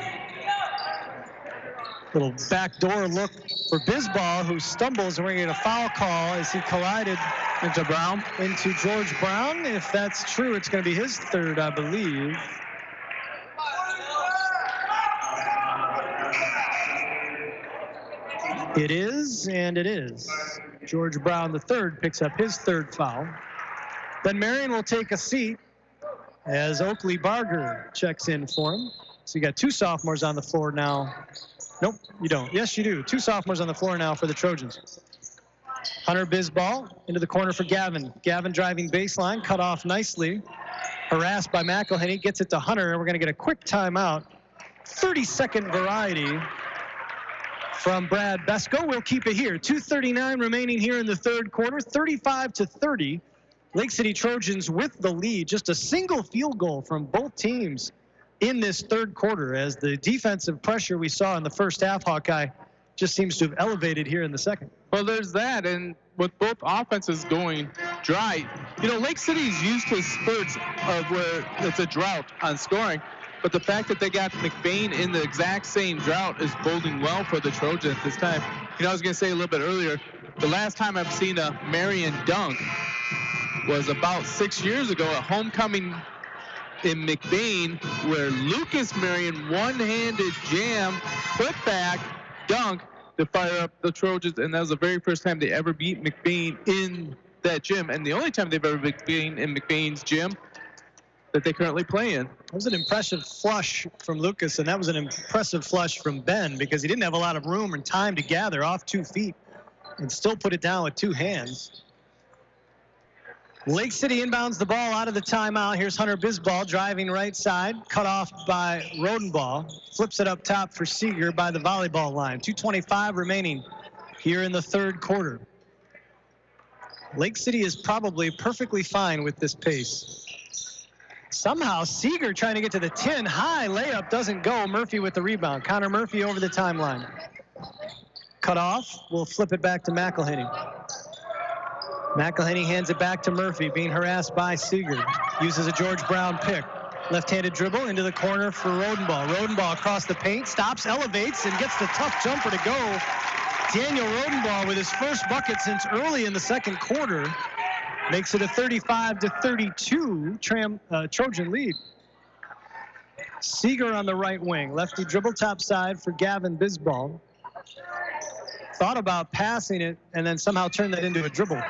Little backdoor look for Bisbal, who stumbles, and we're going to get a foul call as he collided into George Brown. If that's true, it's going to be his third, I believe. It is, and it is. George Brown III picks up his third foul. Then Marion will take a seat as Oakley Barger checks in for him. So you got two sophomores on the floor now. Nope, you don't. Yes, you do. Two sophomores on the floor now for the Trojans. Hunter Bisbal into the corner for Gavin. Gavin driving baseline, cut off nicely. Harassed by McElhinney, gets it to Hunter, and we're going to get a quick timeout. 30-second variety from Brad Besko. We'll keep it here. 2:39 remaining here in the third quarter. 35-30. Lake City Trojans with the lead. Just a single field goal from both teams in this third quarter, as the defensive pressure we saw in the first half, Hawkeye, just seems to have elevated here in the second. Well, there's that, and with both offenses going dry, Lake City's used to spurts of where it's a drought on scoring, but the fact that they got McBain in the exact same drought is boding well for the Trojans this time. I was going to say a little bit earlier, the last time I've seen a Marion dunk was about 6 years ago at homecoming in McBain, where Lucas Marion one-handed jam, put back, dunk to fire up the Trojans, and that was the very first time they ever beat McBain in that gym, and the only time they've ever beat McBain in McBain's gym that they currently play in. That was an impressive flush from Lucas, and that was an impressive flush from Ben, because he didn't have a lot of room and time to gather off 2 feet and still put it down with 2 hands. Lake City inbounds the ball out of the timeout. Here's Hunter Bisbal driving right side, cut off by Rodenball. Flips it up top for Seeger by the volleyball line. 2:25 remaining here in the third quarter. Lake City is probably perfectly fine with this pace. Somehow Seeger trying to get to the 10. High layup doesn't go. Murphy with the rebound. Connor Murphy over the timeline. Cut off. We'll flip it back to McElhenney. McElhenney hands it back to Murphy, being harassed by Seeger. Uses a George Brown pick. Left-handed dribble into the corner for Rodenball. Rodenball across the paint, stops, elevates, and gets the tough jumper to go. Daniel Rodenball with his first bucket since early in the second quarter makes it a 35-32 Trojan lead. Seeger on the right wing. Lefty dribble top side for Gavin Bisbal. Thought about passing it and then somehow turned that into a dribble.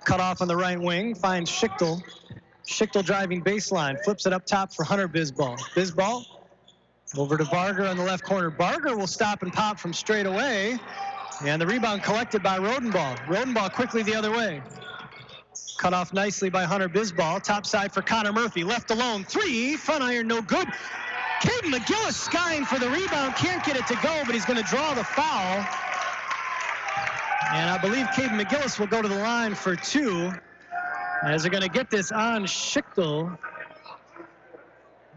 Cut off on the right wing, finds Schichtel. Schichtel driving baseline, flips it up top for Hunter Bisbal. Bisbal over to Barger on the left corner. Barger will stop and pop from straight away, and the rebound collected by Rodenball. Rodenball quickly the other way. Cut off nicely by Hunter Bisbal. Top side for Connor Murphy, left alone. 3, front iron, no good. Caden McGillis skying for the rebound, can't get it to go, but he's going to draw the foul. And I believe Caden McGillis will go to the line for 2, as they're going to get this on Schichtel.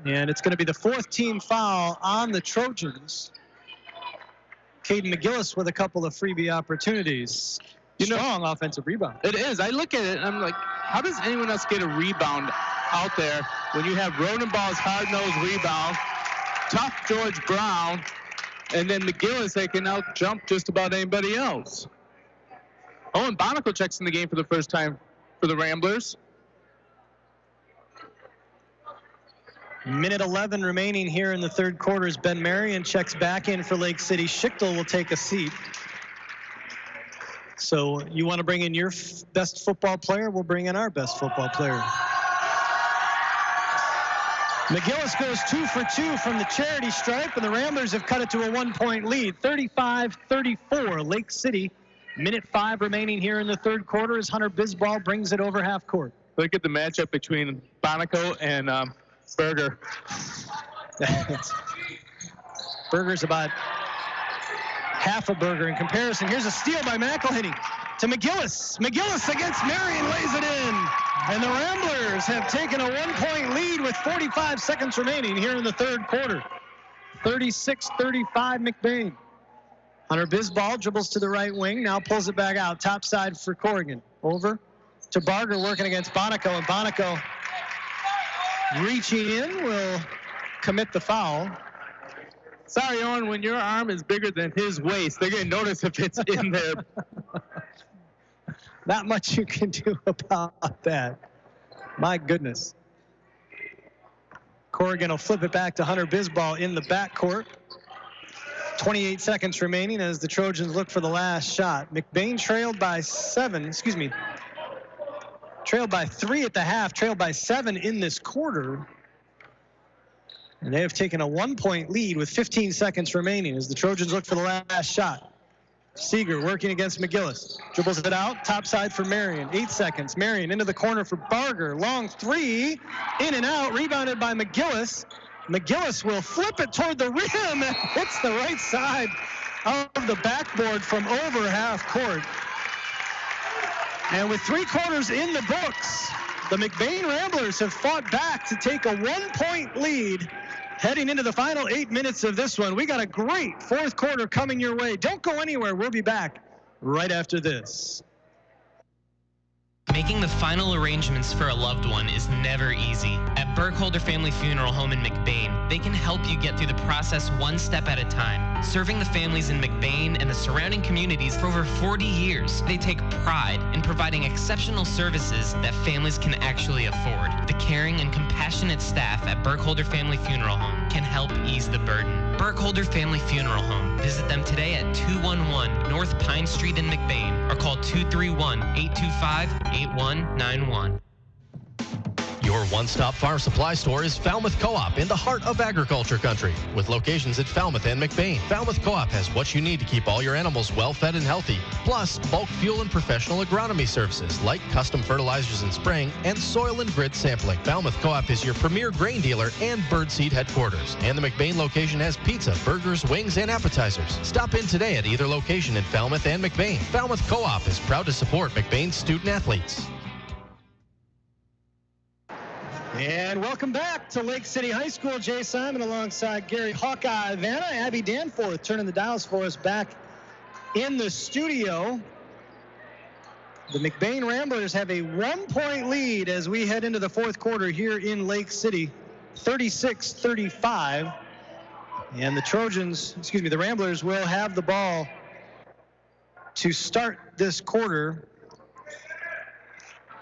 And it's going to be the 4th team foul on the Trojans. Caden McGillis with a couple of freebie opportunities. Strong offensive rebound. It is. I look at it and I'm like, how does anyone else get a rebound out there when you have Rodenball's hard-nosed rebound, tough George Brown, and then McGillis, they can out-jump just about anybody else. Owen Bonico checks in the game for the first time for the Ramblers. Minute 11 remaining here in the third quarter as Ben Marion checks back in for Lake City. Schichtel will take a seat. So you want to bring in your best football player? We'll bring in our best football player. McGillis goes 2 for 2 from the charity stripe, and the Ramblers have cut it to a 1-point lead, 35-34. Lake City. Minute 5 remaining here in the third quarter as Hunter Bisbal brings it over half court. Look at the matchup between Bonico and Berger. Berger's about half a Berger in comparison. Here's a steal by McElhenney to McGillis. McGillis against Marion lays it in. And the Ramblers have taken a 1-point lead with 45 seconds remaining here in the third quarter. 36-35 McBain. Hunter Bisbal dribbles to the right wing, now pulls it back out, top side for Corrigan. Over to Barger working against Bonico, and Bonico reaching in will commit the foul. Sorry, Owen, when your arm is bigger than his waist, they're going to notice if it's in there. Not much you can do about that. My goodness. Corrigan will flip it back to Hunter Bisbal in the backcourt. 28 seconds remaining as the Trojans look for the last shot. McBain trailed by 3 at the half, trailed by 7 in this quarter. And they have taken a 1-point lead with 15 seconds remaining as the Trojans look for the last shot. Seeger working against McGillis. Dribbles it out, top side for Marion. 8 seconds. Marion into the corner for Barger. Long 3, in and out, rebounded by McGillis. McGillis will flip it toward the rim and hits the right side of the backboard from over half court. And with 3 quarters in the books, The McBain Ramblers have fought back to take a 1-point lead heading into the final 8 minutes of this one. We got a great fourth quarter coming your way. Don't go anywhere. We'll be back right after this. Making the final arrangements for a loved one is never easy. At Burkholder Family Funeral Home in McBain, they can help you get through the process one step at a time. Serving the families in McBain and the surrounding communities for over 40 years, they take pride in providing exceptional services that families can actually afford. The caring and compassionate staff at Burkholder Family Funeral Home can help ease the burden. Burkholder Family Funeral Home. Visit them today at 211 North Pine Street in McBain or call 231-825-8191. Your one-stop farm supply store is Falmouth Co-op in the heart of agriculture country. With locations at Falmouth and McBain, Falmouth Co-op has what you need to keep all your animals well-fed and healthy, plus bulk fuel and professional agronomy services like custom fertilizers and spraying and soil and grid sampling. Falmouth Co-op is your premier grain dealer and birdseed headquarters. And the McBain location has pizza, burgers, wings, and appetizers. Stop in today at either location in Falmouth and McBain. Falmouth Co-op is proud to support McBain's student athletes. And welcome back to Lake City High School. Jay Simon alongside Gary Hawkeye Vanna. Abby Danforth turning the dials for us back in the studio. The McBain Ramblers have a 1-point lead as we head into the fourth quarter here in Lake City, 36-35. And the Ramblers will have the ball to start this quarter.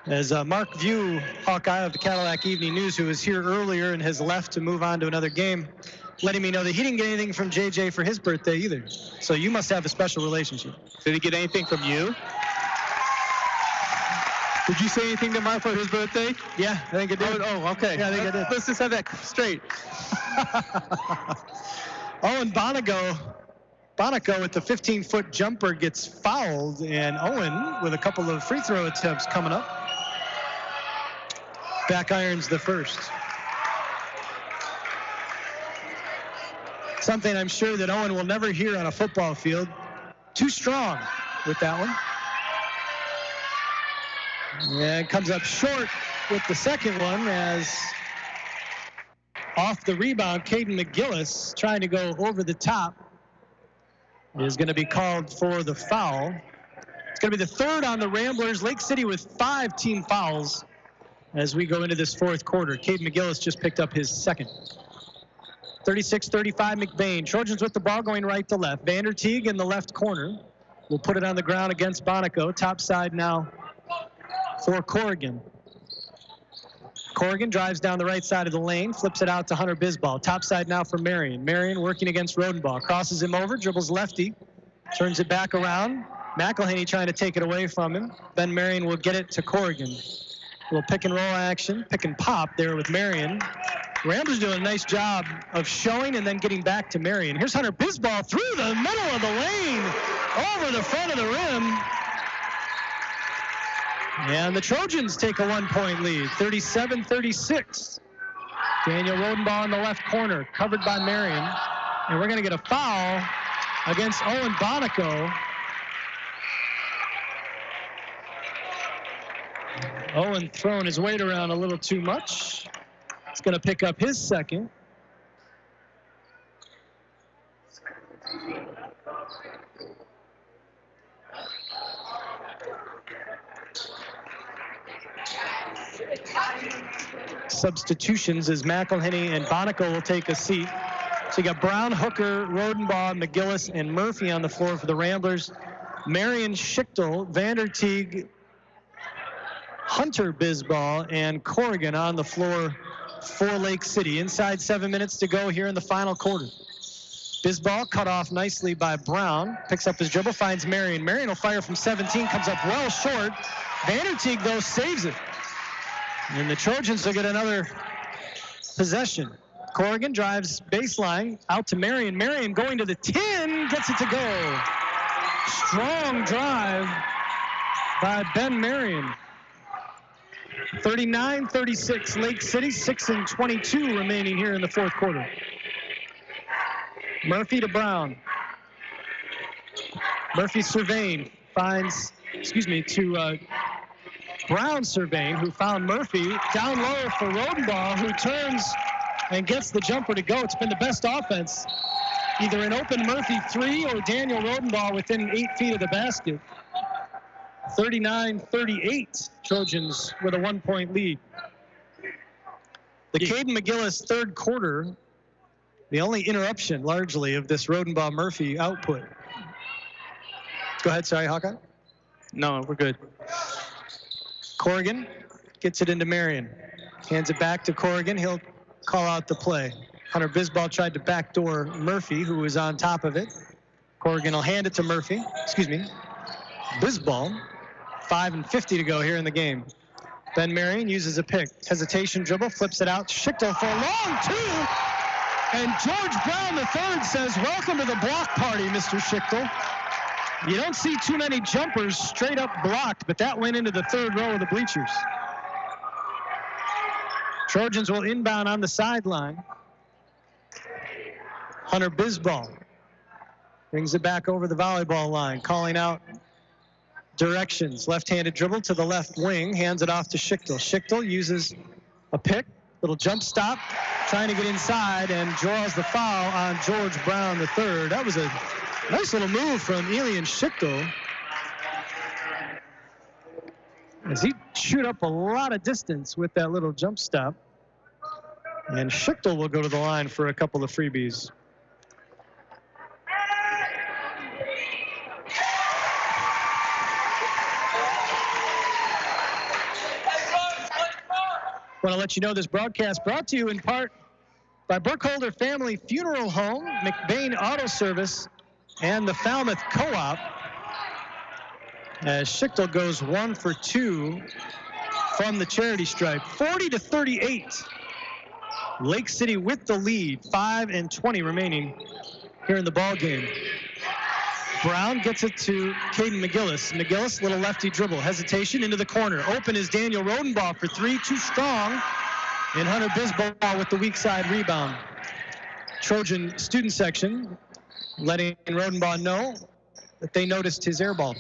As Mark View, Hawkeye of the Cadillac Evening News, who was here earlier and has left to move on to another game, letting me know that he didn't get anything from JJ for his birthday either. So you must have a special relationship. Did he get anything from you? Did you say anything to Mark for his birthday? Yeah, I think I did. Oh, okay. Yeah, I think I did. Let's just have that straight. Owen Bonico with the 15-foot jumper gets fouled, and Owen with a couple of free throw attempts coming up. Back irons the first. Something I'm sure that Owen will never hear on a football field. Too strong with that one. And comes up short with the second one as off the rebound, Caden McGillis trying to go over the top is going to be called for the foul. It's going to be the third on the Ramblers. Lake City with 5 team fouls as we go into this fourth quarter. Caden McGillis just picked up his second. 36-35 McBain. Trojans with the ball going right to left. Vander Teague in the left corner will put it on the ground against Bonico. Top side now for Corrigan. Corrigan drives down the right side of the lane, flips it out to Hunter Bisbal. Top side now for Marion. Marion working against Rodenbaugh. Crosses him over, dribbles lefty, turns it back around. McElhaney trying to take it away from him. Then Marion will get it to Corrigan. A little pick and roll action, pick and pop there with Marion. Ramblers doing a nice job of showing and then getting back to Marion. Here's Hunter Bisbal through the middle of the lane, over the front of the rim. And the Trojans take a 1-point lead, 37-36. Daniel Rodenbaugh in the left corner, covered by Marion. And we're going to get a foul against Owen Bonico. Owen throwing his weight around a little too much. He's going to pick up his second. Substitutions as McElhaney and Bonico will take a seat. So you got Brown, Hooker, Rodenbaugh, McGillis, and Murphy on the floor for the Ramblers. Marion, Schichtel, Vander Teague, Hunter Bisbal, and Corrigan on the floor for Lake City. Inside 7 minutes to go here in the final quarter. Bisbal cut off nicely by Brown. Picks up his dribble, finds Marion. Marion will fire from 17, comes up well short. Vander Teague, though, saves it. And the Trojans will get another possession. Corrigan drives baseline out to Marion. Marion going to the 10, gets it to go. Strong drive by Ben Marion. 39-36 Lake City, 6:22 remaining here in the fourth quarter. Murphy to Brown. Murphy surveying, finds, to Brown surveying, who found Murphy down low for Rodenbaugh, who turns and gets the jumper to go. It's been the best offense, either an open Murphy 3 or Daniel Rodenbaugh within 8 feet of the basket. 39-38, Trojans with a 1-point lead. The Caden McGillis third quarter, the only interruption largely of this Rodenbaugh-Murphy output. Go ahead, sorry, Hawkeye. No, we're good. Corrigan gets it into Marion. Hands it back to Corrigan. He'll call out the play. Hunter Bisbal tried to backdoor Murphy, who was on top of it. Corrigan will hand it to Murphy. Bisbal. 5:50 to go here in the game. Ben Marion uses a pick. Hesitation dribble, flips it out. Schichtel for a long two. And George Brown III says, welcome to the block party, Mr. Schichtel. You don't see too many jumpers straight up blocked, but that went into the third row of the bleachers. Trojans will inbound on the sideline. Hunter Bisbal brings it back over the volleyball line, calling out directions. Left-handed dribble to the left wing, hands it off to Schichtel. Schichtel uses a pick, little jump stop, trying to get inside, and draws the foul on George Brown III. That was a nice little move from Elian Schichtel, as he shoot up a lot of distance with that little jump stop. And Schichtel will go to the line for a couple of freebies. I want to let you know this broadcast brought to you in part by Burkholder Family Funeral Home, McBain Auto Service, and the Falmouth Co-op. As Schichtel goes 1 for 2 from the charity stripe. 40-38. Lake City with the lead. 5:20 remaining here in the ball game. Brown gets it to Caden McGillis. McGillis, little lefty dribble. Hesitation into the corner. Open is Daniel Rodenbaugh for 3. Too strong. And Hunter Bisbal with the weak side rebound. Trojan student section letting Rodenbaugh know that they noticed his air ball.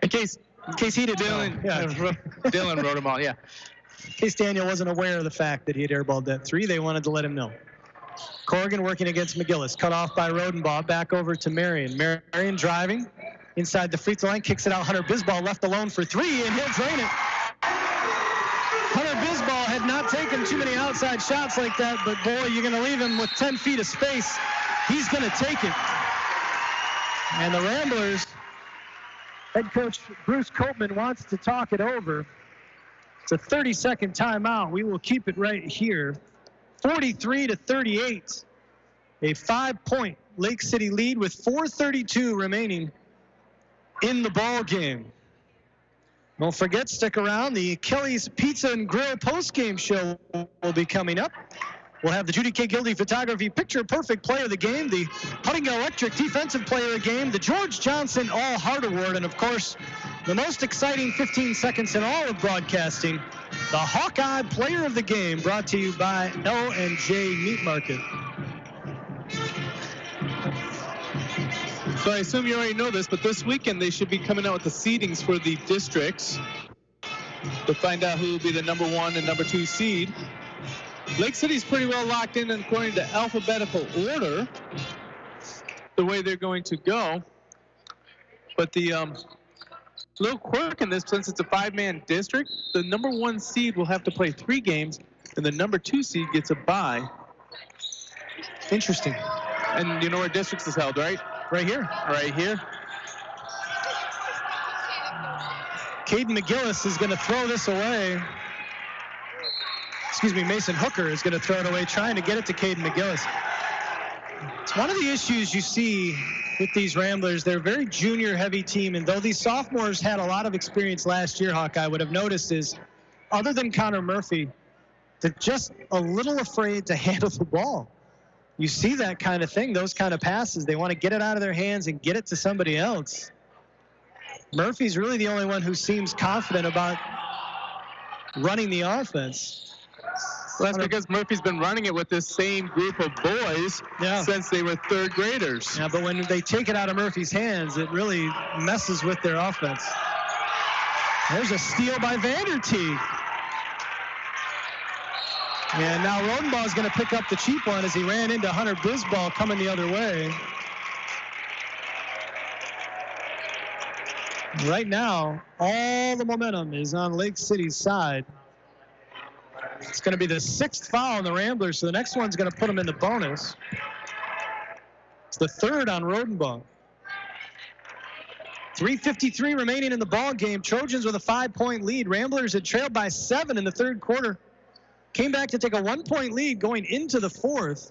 in case he did. Dylan Rodenbaugh, yeah. In case Daniel wasn't aware of the fact that he had airballed that 3, they wanted to let him know. Corrigan working against McGillis, cut off by Rodenbaugh, back over to Marion. Marion driving inside the free throw line, kicks it out. Hunter Bisbal left alone for 3, and he'll drain it. Hunter Bisbal had not taken too many outside shots like that, but boy, you're going to leave him with 10 feet of space. He's going to take it. And the Ramblers, head coach Bruce Copeman wants to talk it over. It's a 30-second timeout. We will keep it right here. 43-38. A 5-point Lake City lead with 4:32 remaining in the ball game. Don't forget, stick around. The Kelly's Pizza and Grill postgame show will be coming up. We'll have the Judy K. Gildy Photography Picture Perfect Player of the Game, the Huntington Electric Defensive Player of the Game, the George Johnson All Heart Award, and of course, the most exciting 15 seconds in all of broadcasting, the Hawkeye Player of the Game, brought to you by L&J Meat Market. So I assume you already know this, but this weekend they should be coming out with the seedings for the districts to find out who will be the number 1 and number 2 seed. Lake City's pretty well locked in according to alphabetical order, the way they're going to go. But the little quirk in this, since it's a 5-man district, the number 1 seed will have to play 3 games, and the number 2 seed gets a bye. Interesting. And you know where districts is held, right? Right here. Right here. Caden McGillis is going to throw this away. Mason Hooker is going to throw it away, trying to get it to Caden McGillis. It's one of the issues you see with these Ramblers. They're a very junior-heavy team, and though these sophomores had a lot of experience last year, Hawkeye, what I've noticed is, other than Connor Murphy, they're just a little afraid to handle the ball. You see that kind of thing, those kind of passes. They want to get it out of their hands and get it to somebody else. Murphy's really the only one who seems confident about running the offense. Well, that's because Murphy's been running it with this same group of boys since they were 3rd graders. Yeah, but when they take it out of Murphy's hands, it really messes with their offense. There's a steal by Vanderteeg. And now Rodenbaugh is going to pick up the cheap one as he ran into Hunter Bisbal coming the other way. Right now, all the momentum is on Lake City's side. It's going to be the 6th foul on the Ramblers, so the next one's going to put them in the bonus. It's the 3rd on Rodenbaugh. 3:53 remaining in the ball game. Trojans with a 5-point lead. Ramblers had trailed by 7 in the 3rd quarter. Came back to take a 1-point lead going into the 4th.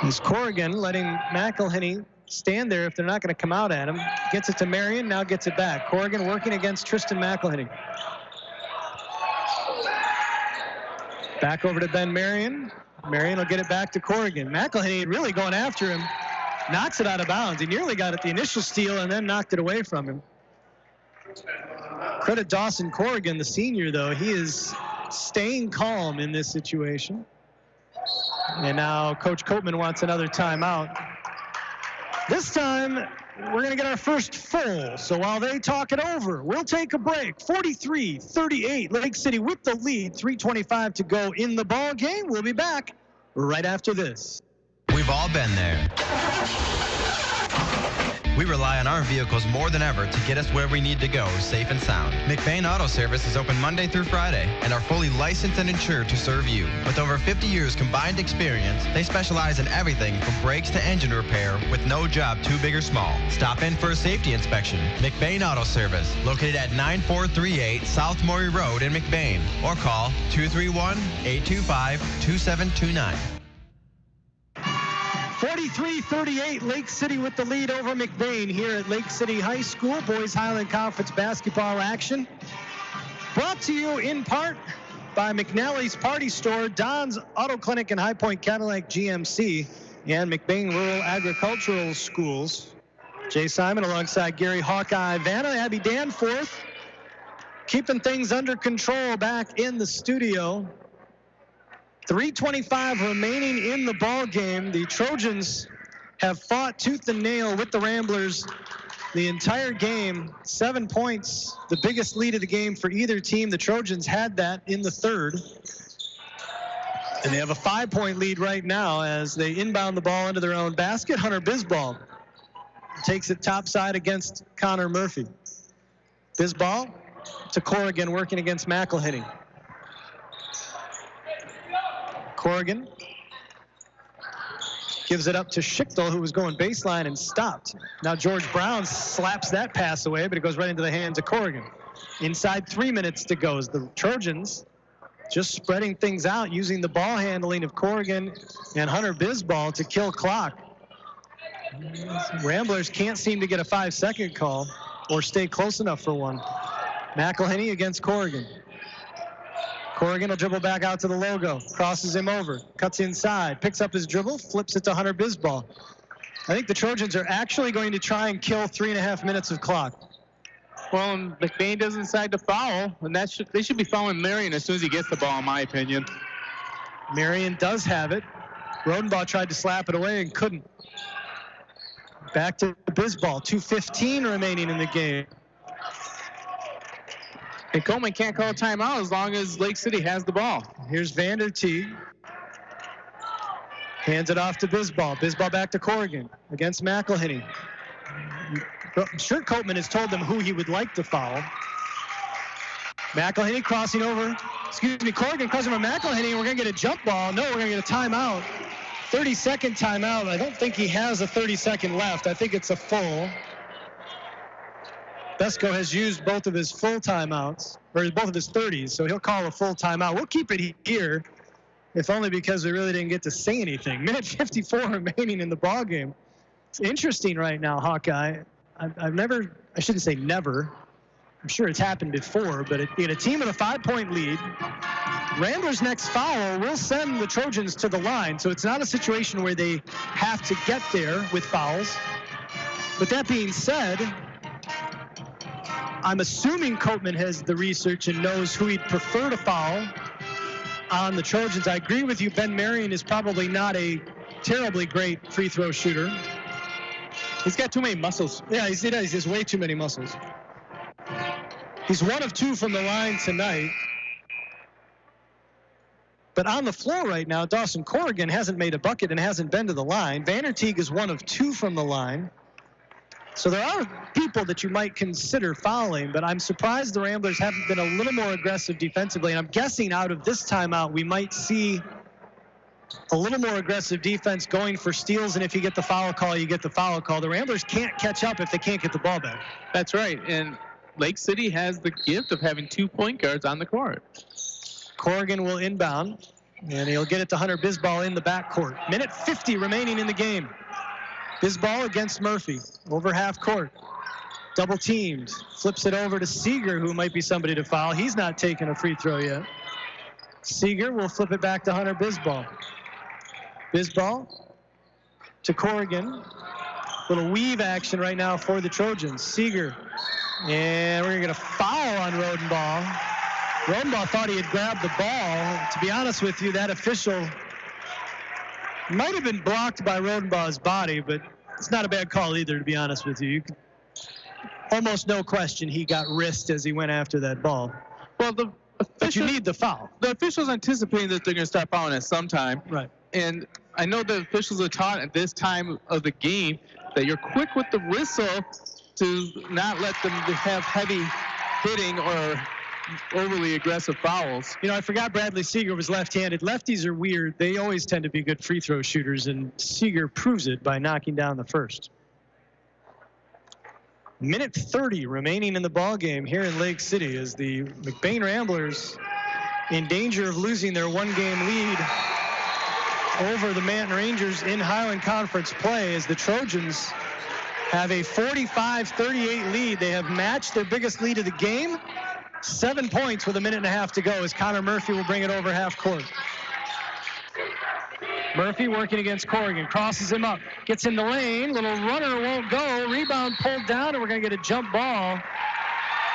Is Corrigan letting McElhenney stand there if they're not going to come out at him. Gets it to Marion, now gets it back. Corrigan working against Tristan McElhenney. Back over to Ben Marion. Marion will get it back to Corrigan. McElhenney really going after him. Knocks it out of bounds. He nearly got it the initial steal and then knocked it away from him. Credit Dawson Corrigan, the senior, though. He is staying calm in this situation. And now Coach Copeman wants another timeout. This time, we're going to get our first full. So while they talk it over, we'll take a break. 43-38, Lake City with the lead. 3:25 to go in the ball game. We'll be back right after this. We've all been there. We rely on our vehicles more than ever to get us where we need to go, safe and sound. McBain Auto Service is open Monday through Friday and are fully licensed and insured to serve you. With over 50 years combined experience, they specialize in everything from brakes to engine repair with no job too big or small. Stop in for a safety inspection. McBain Auto Service, located at 9438 South Maury Road in McBain, or call 231-825-2729. 43-38, Lake City with the lead over McBain here at Lake City High School. Boys Highland Conference basketball action. Brought to you in part by McNally's Party Store, Don's Auto Clinic, and High Point Cadillac GMC, and McBain Rural Agricultural Schools. Jay Simon alongside Gary Hawkeye Vanna, Abby Danforth, keeping things under control back in the studio. 3:25 remaining in the ball game. The Trojans have fought tooth and nail with the Ramblers the entire game. 7 points, the biggest lead of the game for either team. The Trojans had that in the third. And they have a 5-point lead right now as they inbound the ball into their own basket. Hunter Bisbal takes it topside against Connor Murphy. Bisbal to Corrigan working against McElhenney. Corrigan gives it up to Schichtel, who was going baseline and stopped. Now George Brown slaps that pass away, but it goes right into the hands of Corrigan. Inside 3 minutes to go as the Trojans just spreading things out, using the ball handling of Corrigan and Hunter Bisbal to kill clock. Ramblers can't seem to get a 5-second call or stay close enough for one. McElhenney against Corrigan. Corrigan will dribble back out to the logo, crosses him over, cuts inside, picks up his dribble, flips it to Hunter Bisbal. I think the Trojans are actually going to try and kill 3.5 minutes of clock. Well, McBain doesn't decide to foul, and they should be fouling Marion as soon as he gets the ball, in my opinion. Marion does have it. Rodenbaugh tried to slap it away and couldn't. Back to Bisbal, 2:15 remaining in the game. And Coleman can't call a timeout as long as Lake City has the ball. Here's Vanderteeg. Hands it off to Bisbal. Bisbal back to Corrigan against McElhenney. I'm sure Copeman has told them who he would like to foul. McElhenney crossing over. Corrigan crossing over McElhenney. We're going to get a jump ball. No, we're going to get a timeout. 30-second timeout. I don't think he has a 30-second left. I think it's a full. Besko has used both of his full timeouts, or both of his 30s, so he'll call a full timeout. We'll keep it here, if only because we really didn't get to say anything. Minute 54 remaining in the ball game. It's interesting right now, Hawkeye. I shouldn't say never. I'm sure it's happened before, but in a team with a 5-point lead, Ramblers' next foul will send the Trojans to the line, so it's not a situation where they have to get there with fouls. But that being said, I'm assuming Copeman has the research and knows who he'd prefer to foul on the Trojans. I agree with you. Ben Marion is probably not a terribly great free throw shooter. He's got too many muscles. Yeah, he does. He has way too many muscles. He's 1 of 2 from the line tonight. But on the floor right now, Dawson Corrigan hasn't made a bucket and hasn't been to the line. Vanderteeg is 1 of 2 from the line. So there are people that you might consider fouling, but I'm surprised the Ramblers haven't been a little more aggressive defensively. And I'm guessing out of this timeout, we might see a little more aggressive defense going for steals. And if you get the foul call, you get the foul call. The Ramblers can't catch up if they can't get the ball back. That's right. And Lake City has the gift of having 2 point guards on the court. Corrigan will inbound, and he'll get it to Hunter Bisbal in the backcourt. Minute 50 remaining in the game. Bisbal against Murphy, over half court. Double teamed, flips it over to Seeger, who might be somebody to foul. He's not taking a free throw yet. Seeger will flip it back to Hunter Bisbal. Bisbal to Corrigan. Little weave action right now for the Trojans. Seeger, and we're going to get a foul on Rodenbaugh. Rodenbaugh thought he had grabbed the ball. To be honest with you, that official might have been blocked by Rodenbaugh's body, but it's not a bad call either, to be honest with you. Almost no question he got wrist as he went after that ball. Well, but you need the foul. The officials anticipating that they're going to start fouling at some time. Right. And I know the officials are taught at this time of the game that you're quick with the whistle to not let them have heavy hitting or overly aggressive fouls. You know, I forgot Bradley Seeger was left-handed. Lefties are weird. They always tend to be good free throw shooters, and Seeger proves it by knocking down the first. Minute 30 remaining in the ball game here in Lake City as the McBain Ramblers in danger of losing their 1-game lead over the Manton Rangers in Highland Conference play, as the Trojans have a 45-38 lead. They have matched their biggest lead of the game. 7 points with a minute and a half to go as Connor Murphy will bring it over half court. Murphy working against Corrigan, crosses him up, gets in the lane, little runner won't go, rebound pulled down, and we're going to get a jump ball,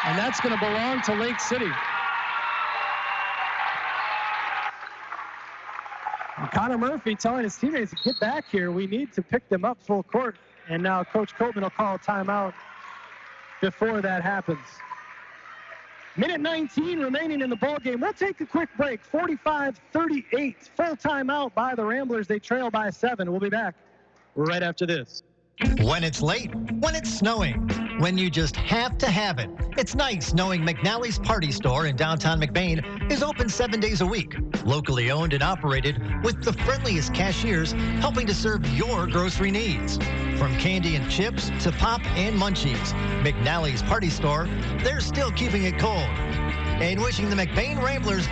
and that's going to belong to Lake City. And Connor Murphy telling his teammates to get back here, we need to pick them up full court, and now Coach Copeman will call a timeout before that happens. Minute 19 remaining in the ball game. We'll take a quick break. 45-38. Full timeout by the Ramblers. They trail by 7. We'll be back right after this. When it's late, when it's snowing, when you just have to have it. It's nice knowing McNally's Party Store in downtown McBain is open 7 days a week. Locally owned and operated with the friendliest cashiers helping to serve your grocery needs. From candy and chips to pop and munchies, McNally's Party Store, they're still keeping it cold. And wishing the McBain Ramblers